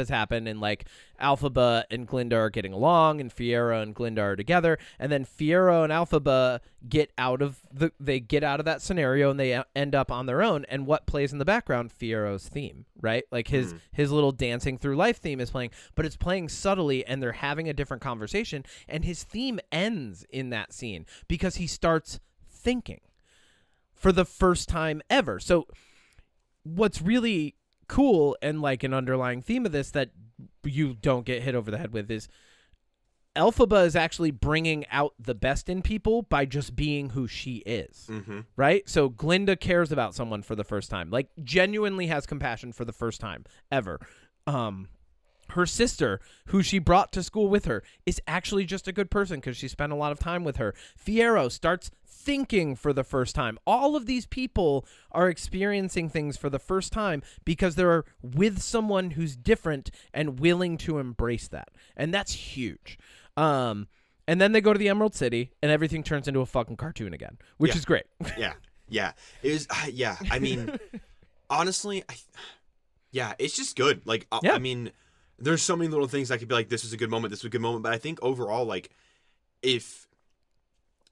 happened, and like Alphaba and Glinda are getting along, and Fiyero and Glinda are together, and then Fiyero and Alphaba get out of that scenario, and they end up on their own. And what plays in the background? Fiero's theme, right? Like his little dancing through life theme is playing, but it's playing subtly, and they're having a different conversation. And his theme ends in that scene because he starts thinking for the first time ever. So what's really cool and like an underlying theme of this that you don't get hit over the head with is Elphaba is actually bringing out the best in people by just being who she is, right? So Glinda cares about someone for the first time, like genuinely has compassion for the first time ever. Her sister, who she brought to school with her, is actually just a good person because she spent a lot of time with her. Fiyero starts thinking for the first time. All of these people are experiencing things for the first time because they're with someone who's different and willing to embrace that. And that's huge. And then they go to the Emerald City and everything turns into a fucking cartoon again, which is great. Yeah. It was, I mean, honestly, it's just good. Like, I mean, there's so many little things I could be like, this was a good moment, but I think overall, like, if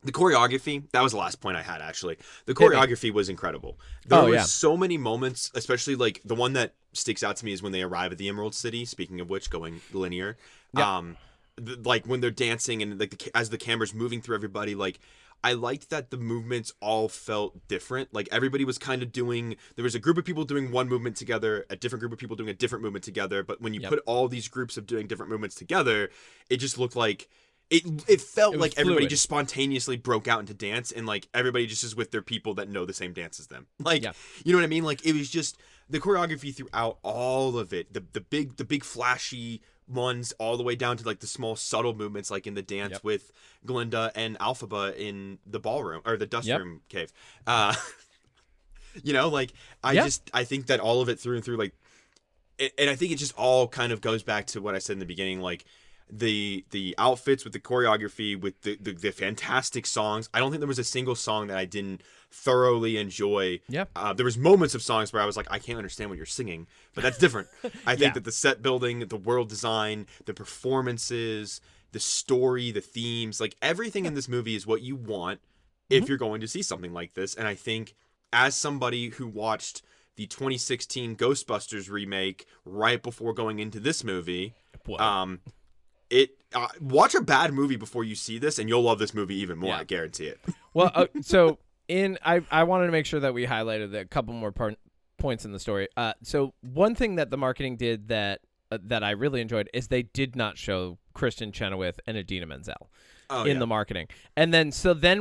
the choreography, that was the last point I had, actually. The choreography was incredible. There were so many moments, especially, like, the one that sticks out to me is when they arrive at the Emerald City, speaking of which, going linear. Like, when they're dancing and, like, as the camera's moving through everybody, like, I liked that the movements all felt different. Like, everybody was kind of there was a group of people doing one movement together, a different group of people doing a different movement together. But when you put all these groups of doing different movements together, it just looked like it felt like everybody fluid. Just spontaneously broke out into dance, and like everybody just is with their people that know the same dance as them. Like, you know what I mean? Like, it was just the choreography throughout all of it, the big flashy ones all the way down to like the small subtle movements, like in the dance with Glinda and Alphaba in the ballroom or the dust room cave. You know, like I think that all of it through and through, like, and I think it just all kind of goes back to what I said in the beginning, like the outfits with the choreography with the fantastic songs. I don't think there was a single song that I didn't thoroughly enjoy. There was moments of songs where I was like, I can't understand what you're singing, but that's different. I think that the set building, the world design, the performances, the story, the themes, like everything in this movie is what you want if you're going to see something like this. And I think as somebody who watched the 2016 Ghostbusters remake right before going into this movie, Watch a bad movie before you see this, and you'll love this movie even more. I guarantee it. Well, so I wanted to make sure that we highlighted a couple more points in the story. So one thing that the marketing did that I really enjoyed is they did not show Kristen Chenoweth and Idina Menzel in the marketing. And then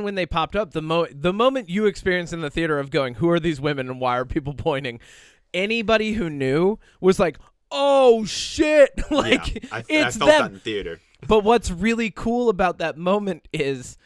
when they popped up, the moment you experienced in the theater of going, who are these women and why are people pointing? Anybody who knew was like, oh shit! Like I it's felt them. that in theater. But what's really cool about that moment is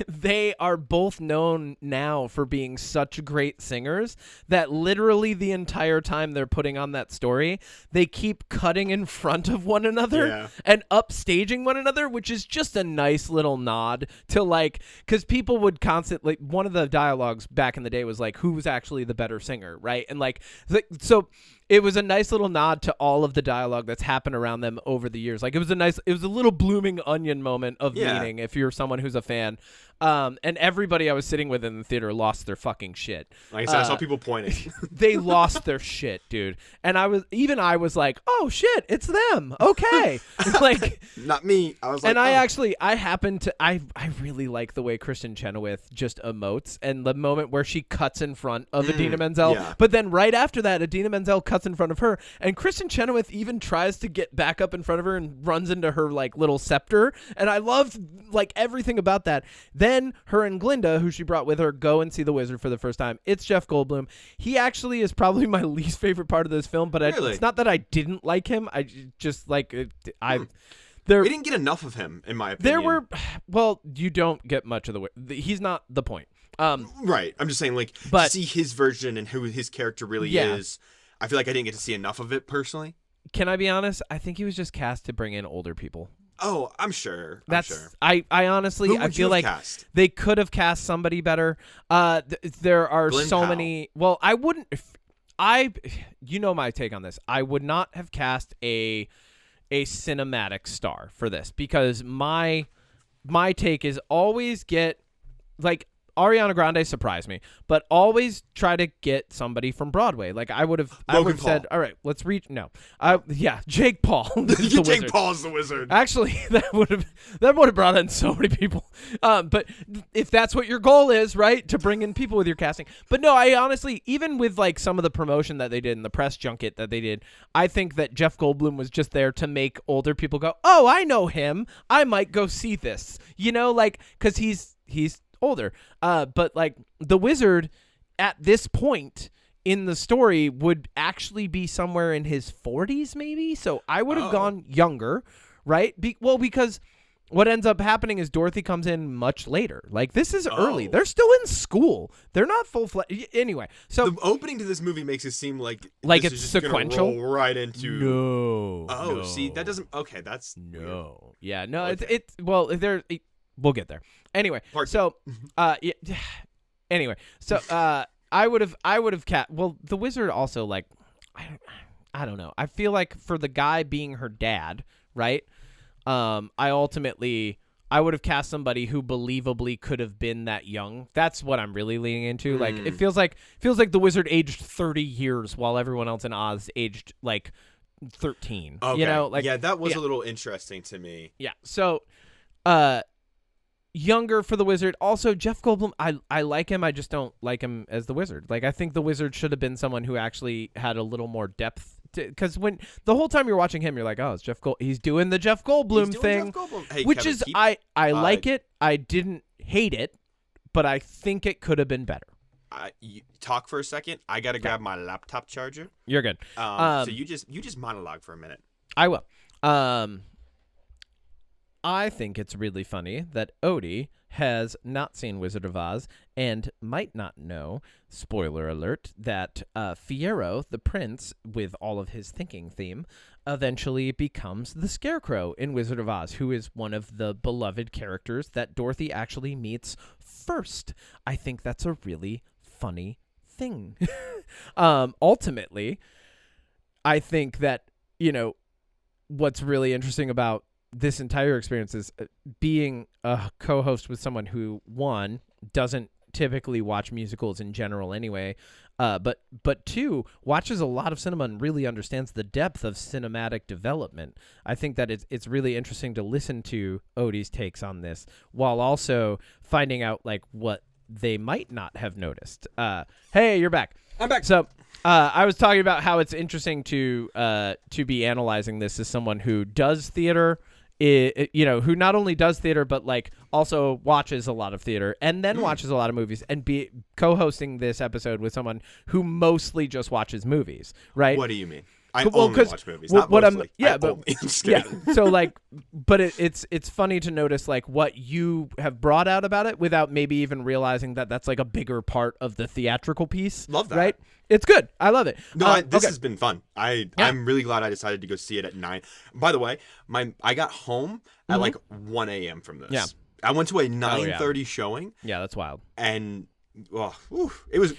they are both known now for being such great singers that literally the entire time they're putting on that story, they keep cutting in front of one another and upstaging one another, which is just a nice little nod to because people would constantly, one of the dialogues back in the day was like, who's actually the better singer, right? And so it was a nice little nod to all of the dialogue that's happened around them over the years. Like it was a little blooming onion moment of meaning if you're someone who's a fan. And everybody I was sitting with in the theater lost their fucking shit. Like I said, I saw people pointing. They lost their shit, dude. And I was like, oh shit, it's them. Okay. Not me. I was like, and I really like the way Kristen Chenoweth just emotes and the moment where she cuts in front of Idina Menzel. Yeah. But then right after that, Idina Menzel cuts in front of her and Kristen Chenoweth even tries to get back up in front of her and runs into her little scepter. And I loved everything about that. Then her and Glinda, who she brought with her, go and see the Wizard for the first time. It's Jeff Goldblum. He actually is probably my least favorite part of this film, but it's not that I didn't like him. I just we didn't get enough of him, in my opinion. You don't get much of he's not the point. Right. I'm just saying, to see his version and who his character really is. I feel like I didn't get to see enough of it personally. Can I be honest? I think he was just cast to bring in older people. Oh, I'm sure. I honestly, I feel like they could have cast somebody better. There are Glenn so Powell. many. Well, I wouldn't. You know my take on this. I would not have cast a cinematic star for this because my take is always get Ariana Grande surprised me, but always try to get somebody from Broadway. I would have said, all right, let's reach. No, Jake Paul. Jake Paul's the Wizard. Actually, that would have brought in so many people. But if that's what your goal is, right, to bring in people with your casting. But no, I honestly, even with some of the promotion that they did and the press junket that they did, I think that Jeff Goldblum was just there to make older people go, oh, I know him. I might go see this. Because he's older. But the Wizard at this point in the story would actually be somewhere in his 40s maybe. So I would have gone younger, right? Because what ends up happening is Dorothy comes in much later. This is early. They're still in school. They're not full-fledged. Anyway, so the opening to this movie makes it seem like it's is just sequential. Roll right into no. See, that doesn't. Okay, that's no. Yeah, no. Okay. We'll get there. Anyway, Anyway, so I would have well, the Wizard also I don't know. I feel like for the guy being her dad, right? I would have cast somebody who believably could have been that young. That's what I'm really leaning into. It feels like the Wizard aged 30 years while everyone else in Oz aged 13. Okay. That was a little interesting to me. Yeah. So, younger for the Wizard. Also, Jeff Goldblum, I like him. I just don't like him as the Wizard. I think the Wizard should have been someone who actually had a little more depth. Because when the whole time you're watching him, you're like, oh, it's Jeff Goldblum. He's doing the Jeff Goldblum thing, Hey, which Kevin, is I like it. I didn't hate it, but I think it could have been better. You talk for a second. I gotta grab my laptop charger. You're good. So you just monologue for a minute. I will. I think it's really funny that Odie has not seen Wizard of Oz and might not know, spoiler alert, that Fiyero, the prince, with all of his thinking theme, eventually becomes the Scarecrow in Wizard of Oz, who is one of the beloved characters that Dorothy actually meets first. I think that's a really funny thing. Ultimately, I think that, what's really interesting about this entire experience is being a co-host with someone who, one, doesn't typically watch musicals in general anyway. But 2, watches a lot of cinema and really understands the depth of cinematic development. I think that it's really interesting to listen to Odie's takes on this while also finding out like what they might not have noticed. Hey, you're back. I'm back. So I was talking about how it's interesting to be analyzing this as someone who does theater, who not only does theater but like also watches a lot of theater and then watches a lot of movies, and be co-hosting this episode with someone who mostly just watches movies, right? What do you mean? I only watch movies. Not mostly. So like, but it's funny to notice like what you have brought out about it without maybe even realizing that that's like a bigger part of the theatrical piece. Love that. Right? It's good. I love it. No, this has been fun. I'm really glad I decided to go see it at 9. By the way, I got home at like 1 a.m. from this. Yeah. I went to a 9:30 showing. Yeah, that's wild. And it was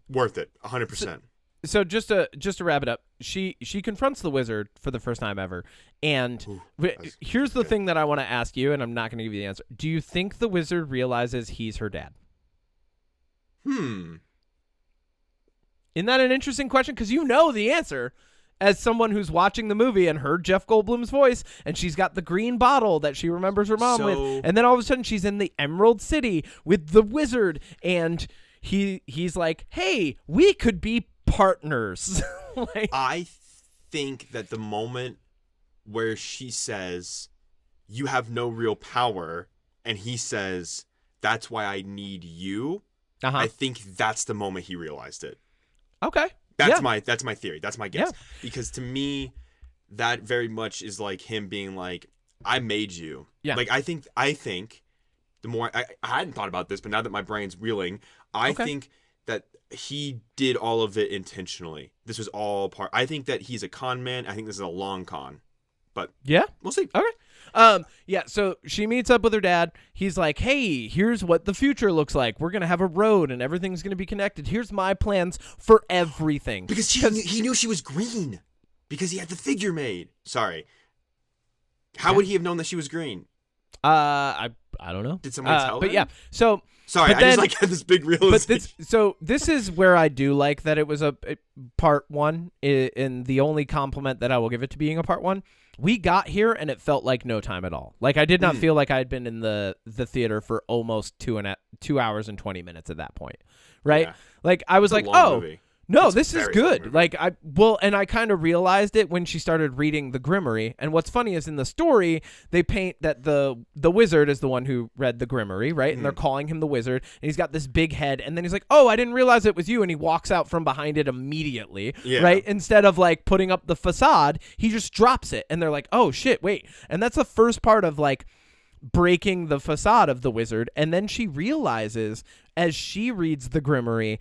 worth it, 100%. So just to wrap it up, she confronts the wizard for the first time ever, and here's the thing that I want to ask you, and I'm not going to give you the answer. Do you think the wizard realizes he's her dad? Isn't that an interesting question? Because you know the answer as someone who's watching the movie and heard Jeff Goldblum's voice, and she's got the green bottle that she remembers her mom with, and then all of a sudden she's in the Emerald City with the wizard, and he's like, hey, we could be partners. I think that the moment where she says, you have no real power, and he says, that's why I need you, I think that's the moment he realized it. Okay. That's my theory. That's my guess. Yeah. Because to me, that very much is like him being like, I made you. Yeah. Like I think the more I hadn't thought about this, but now that my brain's reeling, I think that he did all of it intentionally. This was all part. I think that he's a con man. I think this is a long con. But we'll see. Okay. So she meets up with her dad. He's like, hey, here's what the future looks like. We're going to have a road and everything's going to be connected. Here's my plans for everything. Because he knew she was green. Because he had the figure made. Sorry. How would he have known that she was green? I don't know. Did someone tell him? But yeah, so... Sorry, I just like had this big realization. But this is where I do like that it was a part 1, and the only compliment that I will give it to being a part 1. We got here and it felt like no time at all. Like I did not feel like I had been in the theater for almost 2 hours and 20 minutes at that point, right? Yeah. Like I was like, movie. No, this is good. Like and I kind of realized it when she started reading the Grimmery. And what's funny is in the story, they paint that the wizard is the one who read the Grimmery, right? And they're calling him the wizard, and he's got this big head. And then he's like, oh, I didn't realize it was you. And he walks out from behind it immediately, right? Instead of like putting up the facade, he just drops it. And they're like, oh shit, wait. And that's the first part of like breaking the facade of the wizard. And then she realizes as she reads the Grimmery,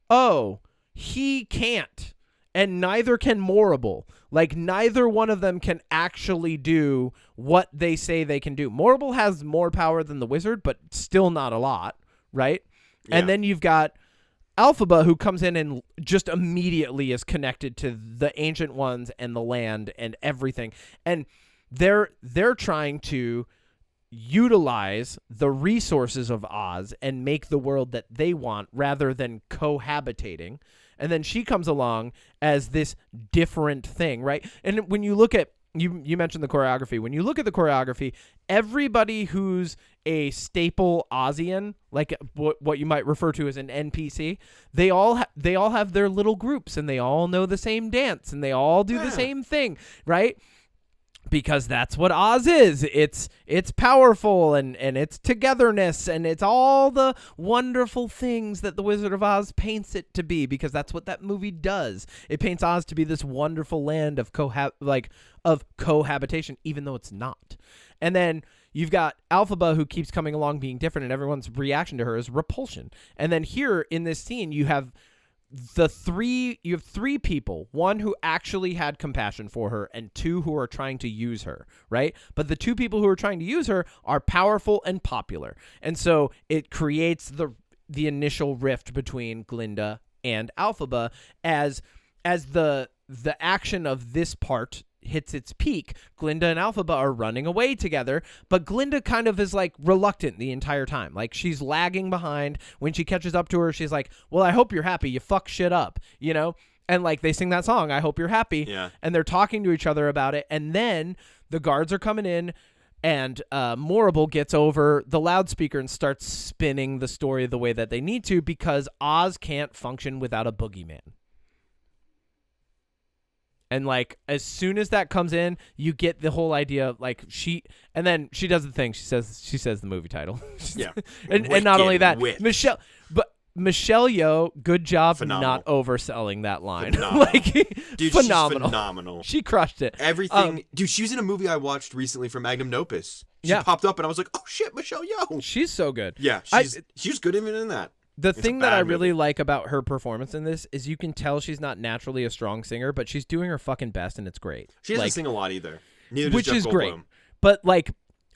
oh, he can't, and neither can Morrible. Like, neither one of them can actually do what they say they can do. Morrible has more power than the wizard, but still not a lot, right? Yeah. And then you've got Elphaba, who comes in and just immediately is connected to the Ancient Ones and the land and everything. And they're trying to utilize the resources of Oz and make the world that they want rather than cohabitating. And then she comes along as this different thing, right? And when you look at, you mentioned the choreography. When you look at the choreography, everybody who's a staple Ozian, like what you might refer to as an NPC, they all have their little groups, and they all know the same dance, and they all do the same thing, right? Because that's what Oz is. It's powerful and it's togetherness, and it's all the wonderful things that the Wizard of Oz paints it to be, because that's what that movie does. It paints Oz to be this wonderful land of cohabitation, even though it's not. And then you've got Elphaba, who keeps coming along being different, and everyone's reaction to her is repulsion. And then here in this scene, you have three people, one who actually had compassion for her and two who are trying to use her, right? But the two people who are trying to use her are powerful and popular. And so it creates the initial rift between Glinda and Elphaba as the action of this part hits its peak, Glinda and Elphaba are running away together, but Glinda kind of is like reluctant the entire time. Like she's lagging behind. When she catches up to her, she's like, well, I hope you're happy. You fuck shit up, you know? And like they sing that song, I hope you're happy. Yeah. And they're talking to each other about it. And then the guards are coming in, and Morrible gets over the loudspeaker and starts spinning the story the way that they need to, because Oz can't function without a boogeyman. And like as soon as that comes in, you get the whole idea of like and then she does the thing. She says the movie title. Yeah. and not only that, Witch. Michelle Yeoh, good job Phenomenal. not overselling that line. Phenomenal. Like, Dude, phenomenal. she's phenomenal. She crushed it. Everything. Dude, she was in a movie I watched recently from Magnum Opus. She popped up and I was like, oh shit, Michelle Yeoh. She's so good. Yeah, she was good even in that. The thing that I really like about her performance in this is you can tell she's not naturally a strong singer, but she's doing her fucking best, and it's great. She doesn't sing a lot either. Neither does which Jeff is Goldblum. great. But like,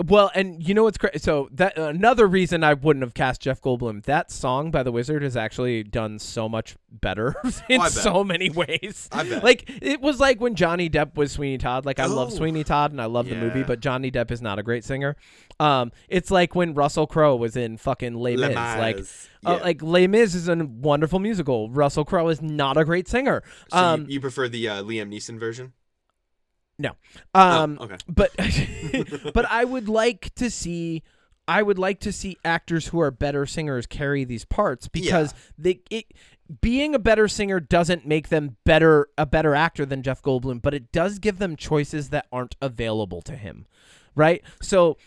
well, and you know what's crazy? So that another reason I wouldn't have cast Jeff Goldblum. That song by the Wizard is actually done so much better in so many ways. I bet. Like it was like when Johnny Depp was Sweeney Todd. Like I love Sweeney Todd and I love the movie, but Johnny Depp is not a great singer. It's like when Russell Crowe was in fucking Les Mis. Like Les Mis is a wonderful musical. Russell Crowe is not a great singer. So you prefer the Liam Neeson version? No. Okay. But I would like to see actors who are better singers carry these parts, because being a better singer doesn't make them a better actor than Jeff Goldblum, but it does give them choices that aren't available to him. Right? So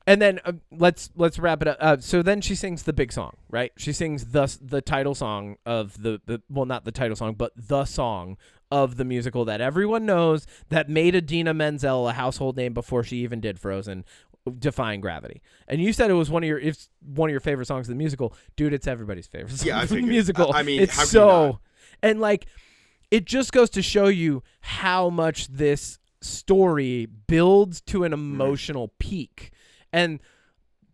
and then let's wrap it up. So then she sings the big song, right? She sings the title song of the well, not the title song, but the song of the musical that everyone knows, that made Idina Menzel a household name before she even did Frozen, Defying Gravity. And you said it was one of your favorite songs of the musical. Dude, it's everybody's favorite song of the musical. I mean, it's how can so you not? And like it just goes to show you how much this story builds to an emotional peak. And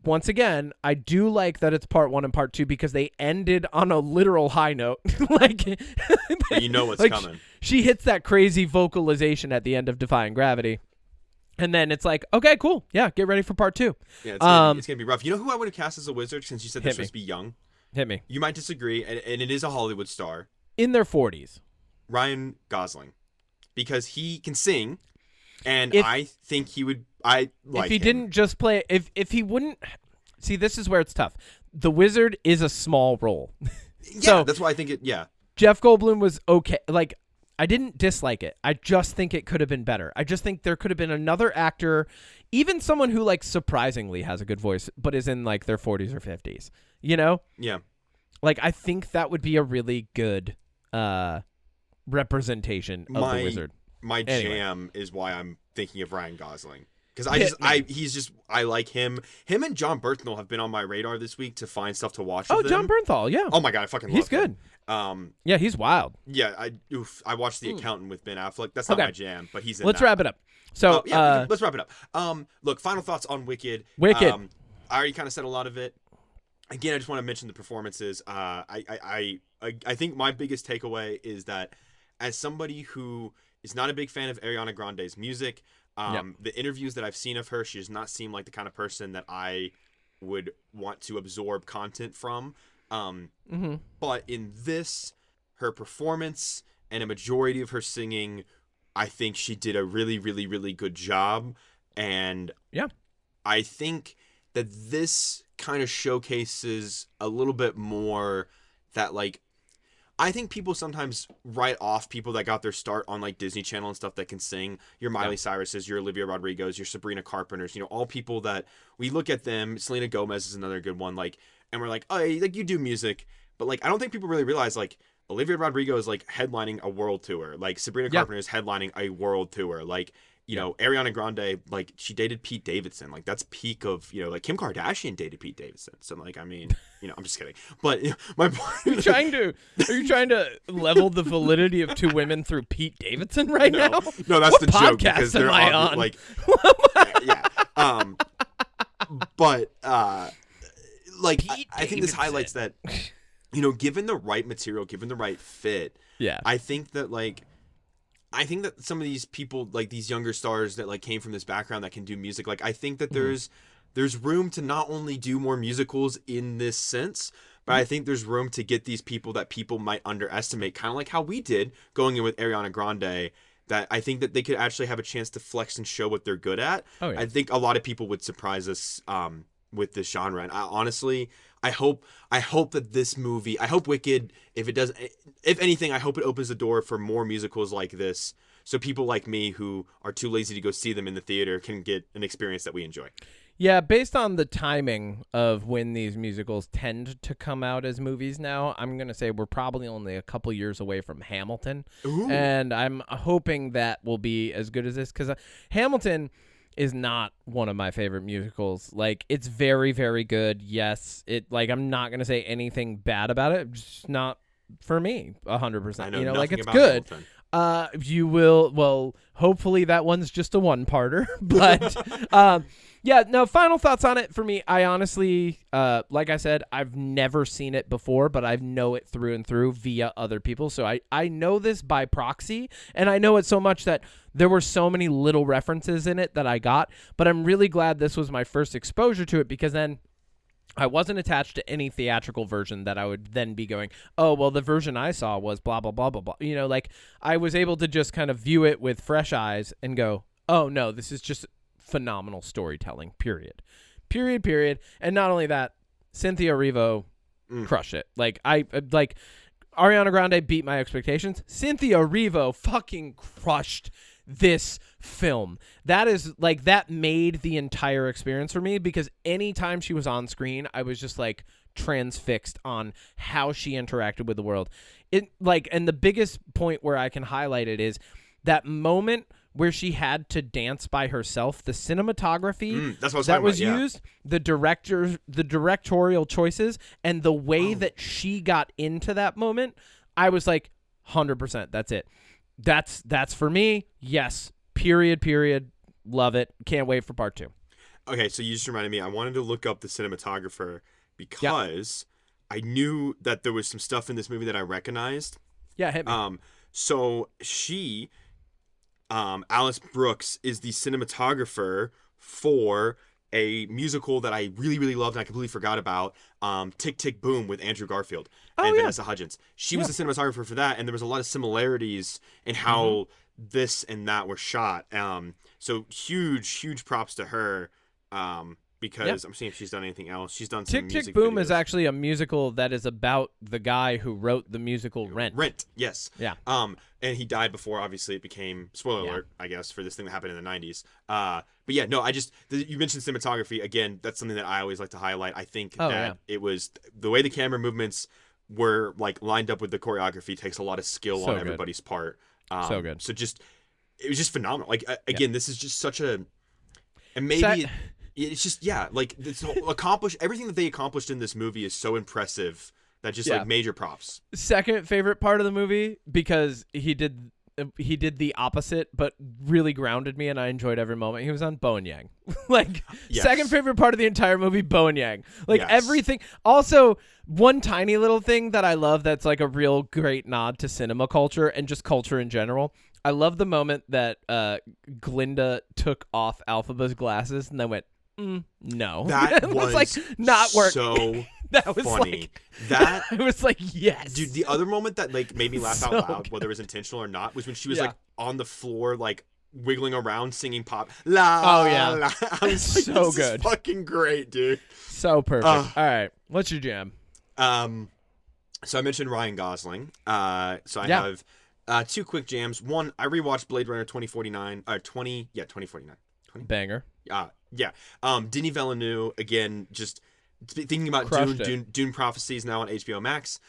once again, I do like that it's part 1 and part 2, because they ended on a literal high note. Like you know what's coming. She hits that crazy vocalization at the end of Defying Gravity. And then it's like, okay, cool. Yeah, get ready for part 2. Yeah, it's gonna be rough. You know who I would have cast as a wizard, since you said they're supposed to be young? Hit me. You might disagree, and it is a Hollywood star. In their 40s. Ryan Gosling. Because he can sing, and I think he would... if he didn't just play... If he wouldn't... See, this is where it's tough. The Wizard is a small role. Yeah, that's why I think it... Yeah. Jeff Goldblum was okay. Like, I didn't dislike it. I just think it could have been better. I just think there could have been another actor, even someone who, like, surprisingly has a good voice, but is in, like, their 40s or 50s. You know? Yeah. Like, I think that would be a really good representation of the Wizard. My jam is why I'm thinking of Ryan Gosling. Because I like him. Him and John Bernthal have been on my radar this week to find stuff to watch. Oh, John Bernthal, yeah. Oh my god, I fucking love him. He's good. Yeah, he's wild. Yeah, I watched The Accountant with Ben Affleck. That's not my jam, but he's in Let's that. wrap it up. So let's wrap it up. Look, final thoughts on Wicked. Wicked. I already kind of said a lot of it. Again, I just want to mention the performances. I think my biggest takeaway is that as somebody who is not a big fan of Ariana Grande's music, the interviews that I've seen of her, she does not seem like the kind of person that I would want to absorb content from. But in this, her performance and a majority of her singing, I think she did a really, really, really good job. And I think that this kind of showcases a little bit more that, like, I think people sometimes write off people that got their start on, like, Disney Channel and stuff that can sing. Your Miley Cyrus's, your Olivia Rodrigo's, your Sabrina Carpenter's, all people that we look at them. Selena Gomez is another good one. Like, and we're like, oh, like, you do music. But, like, I don't think people really realize, like, Olivia Rodrigo is, like, headlining a world tour. Like, Sabrina Carpenter is headlining a world tour. Like, Ariana Grande, like, she dated Pete Davidson. Like, that's peak of, like, Kim Kardashian dated Pete Davidson. So, like, I mean, I'm just kidding. But my point... Are you trying to level the validity of two women through Pete Davidson now? No, that's the joke. Because they're on? Like, yeah. But, like, I think this highlights that, given the right material, given the right fit, I think that, like, I think that some of these people, like these younger stars that like came from this background that can do music, like I think that there's room to not only do more musicals in this sense, but I think there's room to get these people that people might underestimate, kind of like how we did going in with Ariana Grande, that I think that they could actually have a chance to flex and show what they're good at. Oh, yeah. I think a lot of people would surprise us with this genre. And honestly, I hope that this movie, I hope Wicked, if anything, I hope it opens the door for more musicals like this, so people like me who are too lazy to go see them in the theater can get an experience that we enjoy. Yeah, based on the timing of when these musicals tend to come out as movies now, I'm going to say we're probably only a couple years away from Hamilton. Ooh. And I'm hoping that will be as good as this, because Hamilton is not one of my favorite musicals. Like, it's very, very good. Yes, I'm not going to say anything bad about it. It's just not for me 100%. You know, like, it's good. Hamilton. You will, well, hopefully that one's just a one-parter, but yeah, no, final thoughts on it for me. I honestly, like I said, I've never seen it before, but I know it through and through via other people. So I know this by proxy, and I know it so much that there were so many little references in it that I got, but I'm really glad this was my first exposure to it, because then I wasn't attached to any theatrical version that I would then be going, oh, well, the version I saw was blah, blah, blah, blah, blah. You know, like, I was able to just kind of view it with fresh eyes and go, oh, no, this is just phenomenal storytelling, period. And not only that, Cynthia Erivo crushed it. Like, Ariana Grande beat my expectations. Cynthia Erivo fucking crushed this film. That made the entire experience for me, because anytime she was on screen, I was just like transfixed on how she interacted with the world. And the biggest point where I can highlight it is that moment where she had to dance by herself, the cinematography that was used, the directorial choices, and the way that she got into that moment, I was like, 100%, that's it. That's for me. Yes. Period. Love it. Can't wait for part 2. Okay, so you just reminded me. I wanted to look up the cinematographer because I knew that there was some stuff in this movie that I recognized. Yeah, hit me. So she, Alice Brooks, is the cinematographer for a musical that I really, really loved and I completely forgot about, Tick, Tick, Boom, with Andrew Garfield and Vanessa Hudgens. She was the cinematographer for that, and there was a lot of similarities in how this and that were shot. So huge props to her, because I'm seeing if she's done anything else. She's done some Tick, music Tick, Boom videos. is actually a musical that is about the guy who wrote the musical Rent. Rent, yes. Yeah. And he died before, obviously, it became, spoiler alert, I guess, for this thing that happened in the 90s. But yeah, no, you mentioned cinematography. Again, that's something that I always like to highlight. I think it was, the way the camera movements were like lined up with the choreography takes a lot of skill on everybody's part. So good. So it was just phenomenal. Like, again, this is just such a, and maybe it's just, like, this everything that they accomplished in this movie is so impressive that just like major props. Second favorite part of the movie, because he did the opposite, but really grounded me, and I enjoyed every moment. He was on Bo and Yang. Second favorite part of the entire movie, Bo and Yang. Everything. Also, one tiny little thing that I love that's like a real great nod to cinema culture and just culture in general. I love the moment that Glinda took off Alphaba's glasses and then went, no. That was like not working. So that was funny. I was like, yes. Dude, the other moment that like made me laugh out loud, whether it was intentional or not, was when she was like on the floor, like wiggling around, singing pop. La, la. I was like, so this good. Is fucking great, dude. So perfect. All right, what's your jam? So I mentioned Ryan Gosling. So I have 2 quick jams. One, I rewatched Blade Runner 2049. 2049. Banger. Denis Villeneuve, again, just thinking about Dune Prophecies now on HBO Max.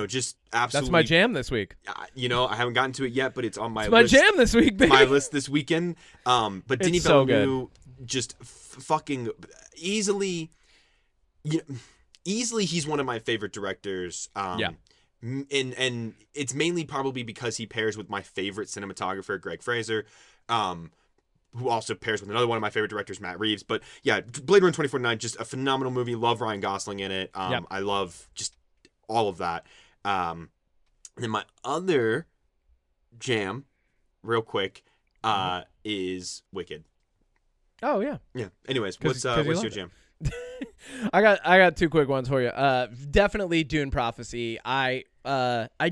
Just absolutely. That's my jam this week. I haven't gotten to it yet, but it's on my list. My jam this week, baby. My list this weekend. But Denis Villeneuve, just fucking easily, he's one of my favorite directors. And it's mainly probably because he pairs with my favorite cinematographer, Greg Fraser, who also pairs with another one of my favorite directors, Matt Reeves. But yeah, Blade Runner 2049, just a phenomenal movie. Love Ryan Gosling in it. I love just all of that. And then my other jam real quick, is Wicked. Oh yeah. Yeah. Anyways, what's your jam? I got two quick ones for you. Definitely Dune Prophecy. I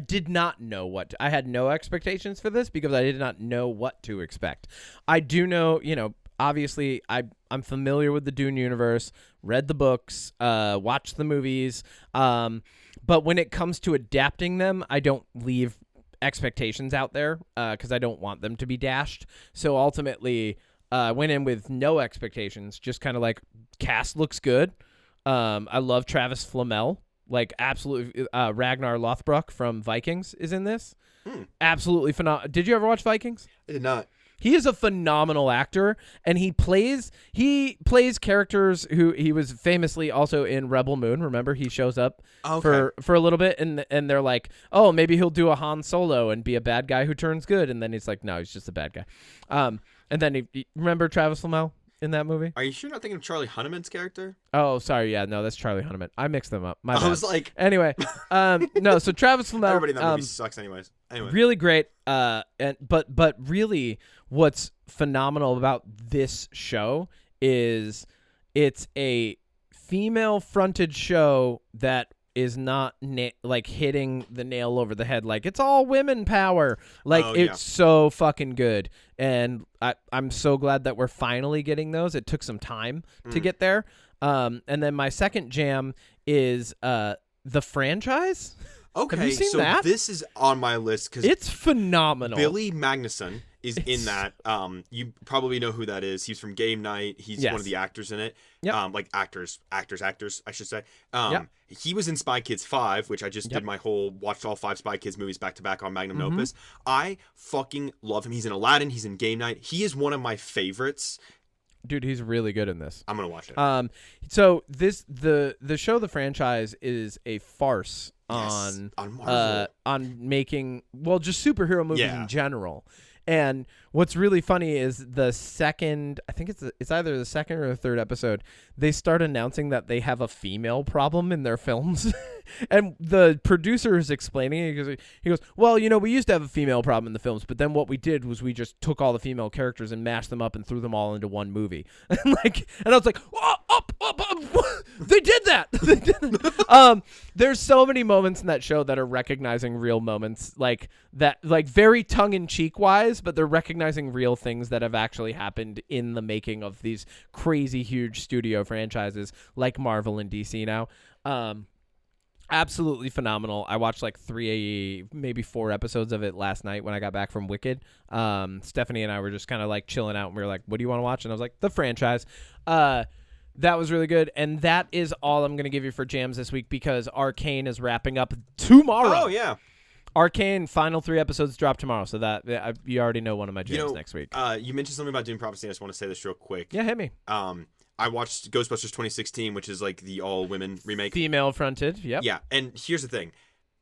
did not know I had no expectations for this because I did not know what to expect. I do know, obviously I'm familiar with the Dune universe, read the books, watched the movies. But when it comes to adapting them, I don't leave expectations out there because I don't want them to be dashed. So ultimately, went in with no expectations, just kind of like cast looks good. I love Travis Flamel, like absolutely. Ragnar Lothbrok from Vikings is in this. Absolutely phenomenal. Did you ever watch Vikings? I did not. He is a phenomenal actor, and he plays characters who he was famously also in Rebel Moon. Remember, he shows up for a little bit, and they're like, oh, maybe he'll do a Han Solo and be a bad guy who turns good, and then he's like, no, he's just a bad guy. And then remember Travis Flamel in that movie? Are you sure you're not thinking of Charlie Hunnam's character? Oh, sorry, yeah, no, that's Charlie Hunnam. I mixed them up. My bad. I was like, anyway, no, so Travis Flamel. Everybody in that movie sucks, anyways. Anyway, really great. But really, what's phenomenal about this show is it's a female-fronted show that is not like hitting the nail over the head. Like, it's all women power. Like, it's so fucking good. And I'm so glad that we're finally getting those. It took some time to get there. And then my second jam is The Franchise. Okay, have you seen so that? This is on my list because it's phenomenal. Billy Magnuson is in that. You probably know who that is. He's from Game Night. He's one of the actors in it. Yep. Like actors, I should say. Yep. He was in Spy Kids 5, which I just did watched all 5 Spy Kids movies back to back on Magnum Opus. I fucking love him. He's in Aladdin. He's in Game Night. He is one of my favorites. Dude, he's really good in this. I'm gonna watch it. So the show The Franchise is a farce on Marvel. On making just superhero movies in general. And what's really funny is the second, I think it's either the second or the third episode, they start announcing that they have a female problem in their films. And the producer is explaining it because he goes, well, we used to have a female problem in the films, but then what we did was we just took all the female characters and mashed them up and threw them all into one movie. And I was like, they did that. There's so many moments in that show that are recognizing real moments like that, like very tongue-in-cheek wise, but they're recognizing real things that have actually happened in the making of these crazy huge studio franchises like Marvel and DC now. Absolutely phenomenal. I watched like 3, maybe 4 episodes of it last night when I got back from Wicked. Stephanie and I were just kind of like chilling out, and we were like, what do you want to watch? And I was like, The Franchise. That was really good. And that is all I'm going to give you for jams this week because Arcane is wrapping up tomorrow. Oh, yeah. Arcane, final 3 episodes drop tomorrow. So that you already know one of my jams next week. You mentioned something about Dune Prophecy. I just want to say this real quick. Yeah, hit me. I watched Ghostbusters 2016, which is like the all-women remake. Female-fronted, yep. Yeah, and here's the thing.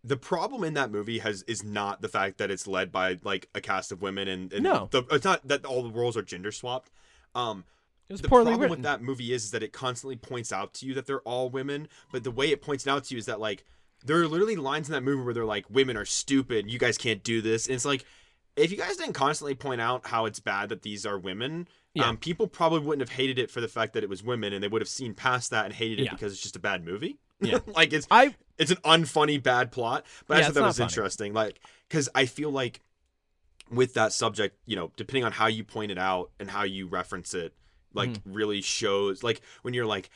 The problem in that movie is not the fact that it's led by like a cast of women and no. It's not that all the roles are gender swapped. It was the poorly problem written. with that movie is that it constantly points out to you that they're all women, but the way it points it out to you is that like there are literally lines in that movie where they're like, women are stupid, you guys can't do this. And it's like, if you guys didn't constantly point out how it's bad that these are women, people probably wouldn't have hated it for the fact that it was women, and they would have seen past that and hated it because it's just a bad movie. Yeah. Like it's an unfunny bad plot. But I thought that was interesting. Like, because I feel like with that subject, depending on how you point it out and how you reference it, like really shows, like when you're like,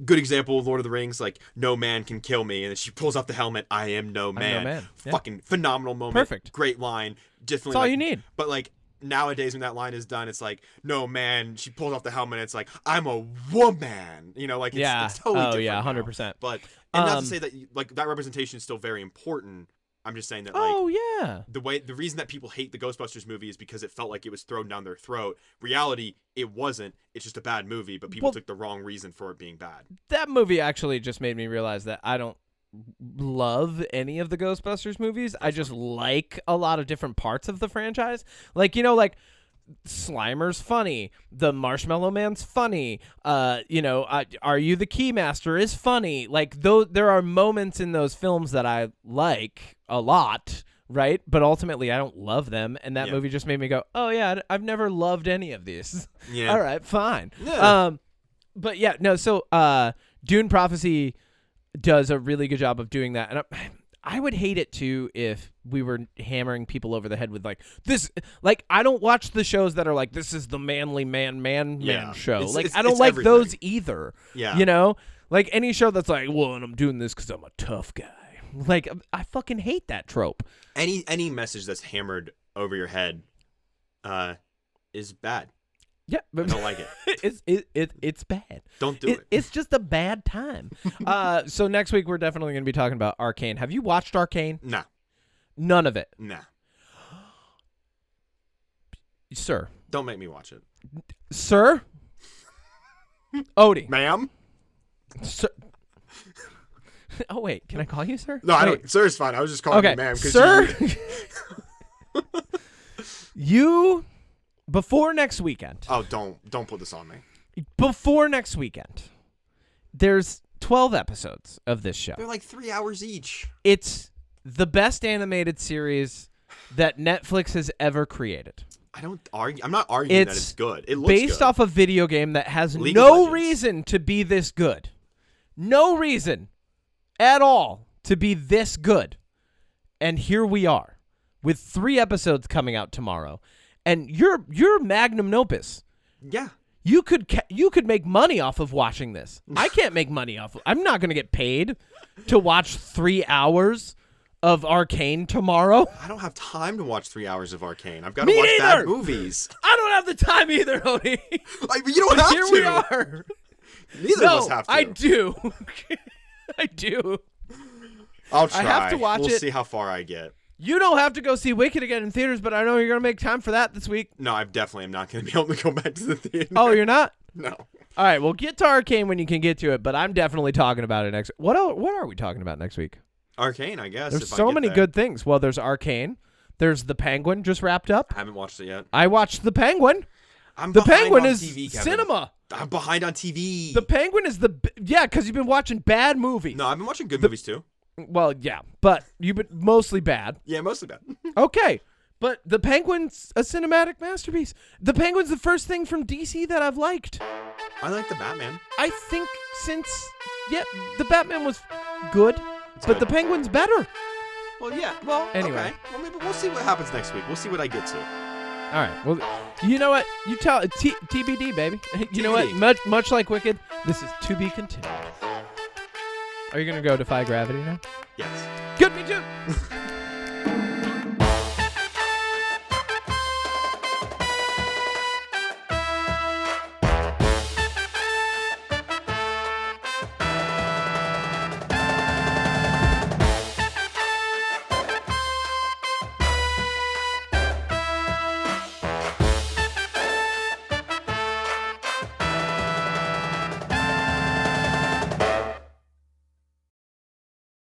good example of Lord of the Rings, like no man can kill me, and then she pulls off the helmet, I am no man. Yeah. Fucking phenomenal moment. Perfect. Great line. Definitely. That's all you need. But like nowadays when that line is done, it's like, no man, she pulls off the helmet, it's like, I'm a woman. Like it's totally different. Yeah, 100%. Now. But and not to say that like that representation is still very important. I'm just saying that like the reason that people hate the Ghostbusters movie is because it felt like it was thrown down their throat. Reality, it wasn't. It's just a bad movie, but people took the wrong reason for it being bad. That movie actually just made me realize that I don't love any of the Ghostbusters movies. I just like a lot of different parts of the franchise. Like, like Slimer's funny, the Marshmallow Man's funny, Are You the Keymaster is funny. Like, there are moments in those films that I like a lot, right? But ultimately, I don't love them, and that Yeah. movie just made me go, oh, yeah, I've never loved any of these. Yeah. All right, fine. Yeah. But, yeah, no, so Dune Prophecy does a really good job of doing that, and I would hate it, too, if we were hammering people over the head with, like, this. Like, I don't watch the shows that are like, this is the manly man show. I don't like everything. those either. Yeah. You know? Like, any show that's like, well, and I'm doing this because I'm a tough guy. Like, I fucking hate that trope. Any message that's hammered over your head is bad. Yeah, but I don't like it. It's bad. Don't do it. It's just a bad time. So next week we're definitely going to be talking about Arcane. Have you watched Arcane? Nah. None of it. Nah. Sir. Don't make me watch it. Sir? Odie. Ma'am? Sir. Oh, wait. Can I call you sir? No, I Wait. don't. Sir is fine. I was just calling you ma'am. Sir? You, before next weekend. Oh, don't put this on me. Before next weekend, there's 12 episodes of this show. They're like 3 hours each. It's the best animated series that Netflix has ever created. I don't argue. I'm not arguing that it's good. It looks based good. off a video game that has League of no Legends. reason to be this good. No reason at all to be this good. And here we are with 3 episodes coming out tomorrow. And you're magnum opus. Yeah. You could make money off of watching this. I can't make money off of. I'm not going to get paid to watch 3 hours of Arcane tomorrow. I don't have time to watch 3 hours of Arcane. I've got to Me watch neither. bad movies. I don't have the time either, Odie. Like, you don't have Here to. we are. Neither of us have to. I do. I do. I'll try. I have to watch we'll it. See how far I get. You don't have to go see Wicked again in theaters, but I know you're going to make time for that this week. No, I definitely am not going to be able to go back to the theater. Oh, you're not? No. All right, well, get to Arcane when you can get to it, but I'm definitely talking about it next. What are we talking about next week? Arcane, I guess. There's if I so get many there. good things. Well, there's Arcane. There's The Penguin just wrapped up. I haven't watched it yet. I watched The Penguin. I'm The behind Penguin on is TV, Kevin. cinema. I'm behind on TV. The Penguin is because you've been watching bad movies. No, I've been watching good movies too. Well, yeah, but you've been mostly bad. Yeah, mostly bad. Okay, but The Penguin's a cinematic masterpiece. The Penguin's the first thing from DC that I've liked. I like the Batman. I think the Batman was good, but good. The Penguin's better. Well, yeah. Well, Anyway. okay. Well, maybe we'll see what happens next week. We'll see what I get to. All right. Well, you know what? You tell TBD, baby. You know TBD. what? Much like Wicked, this is to be continued. Are you gonna go defy gravity now? Yes. Good, me too.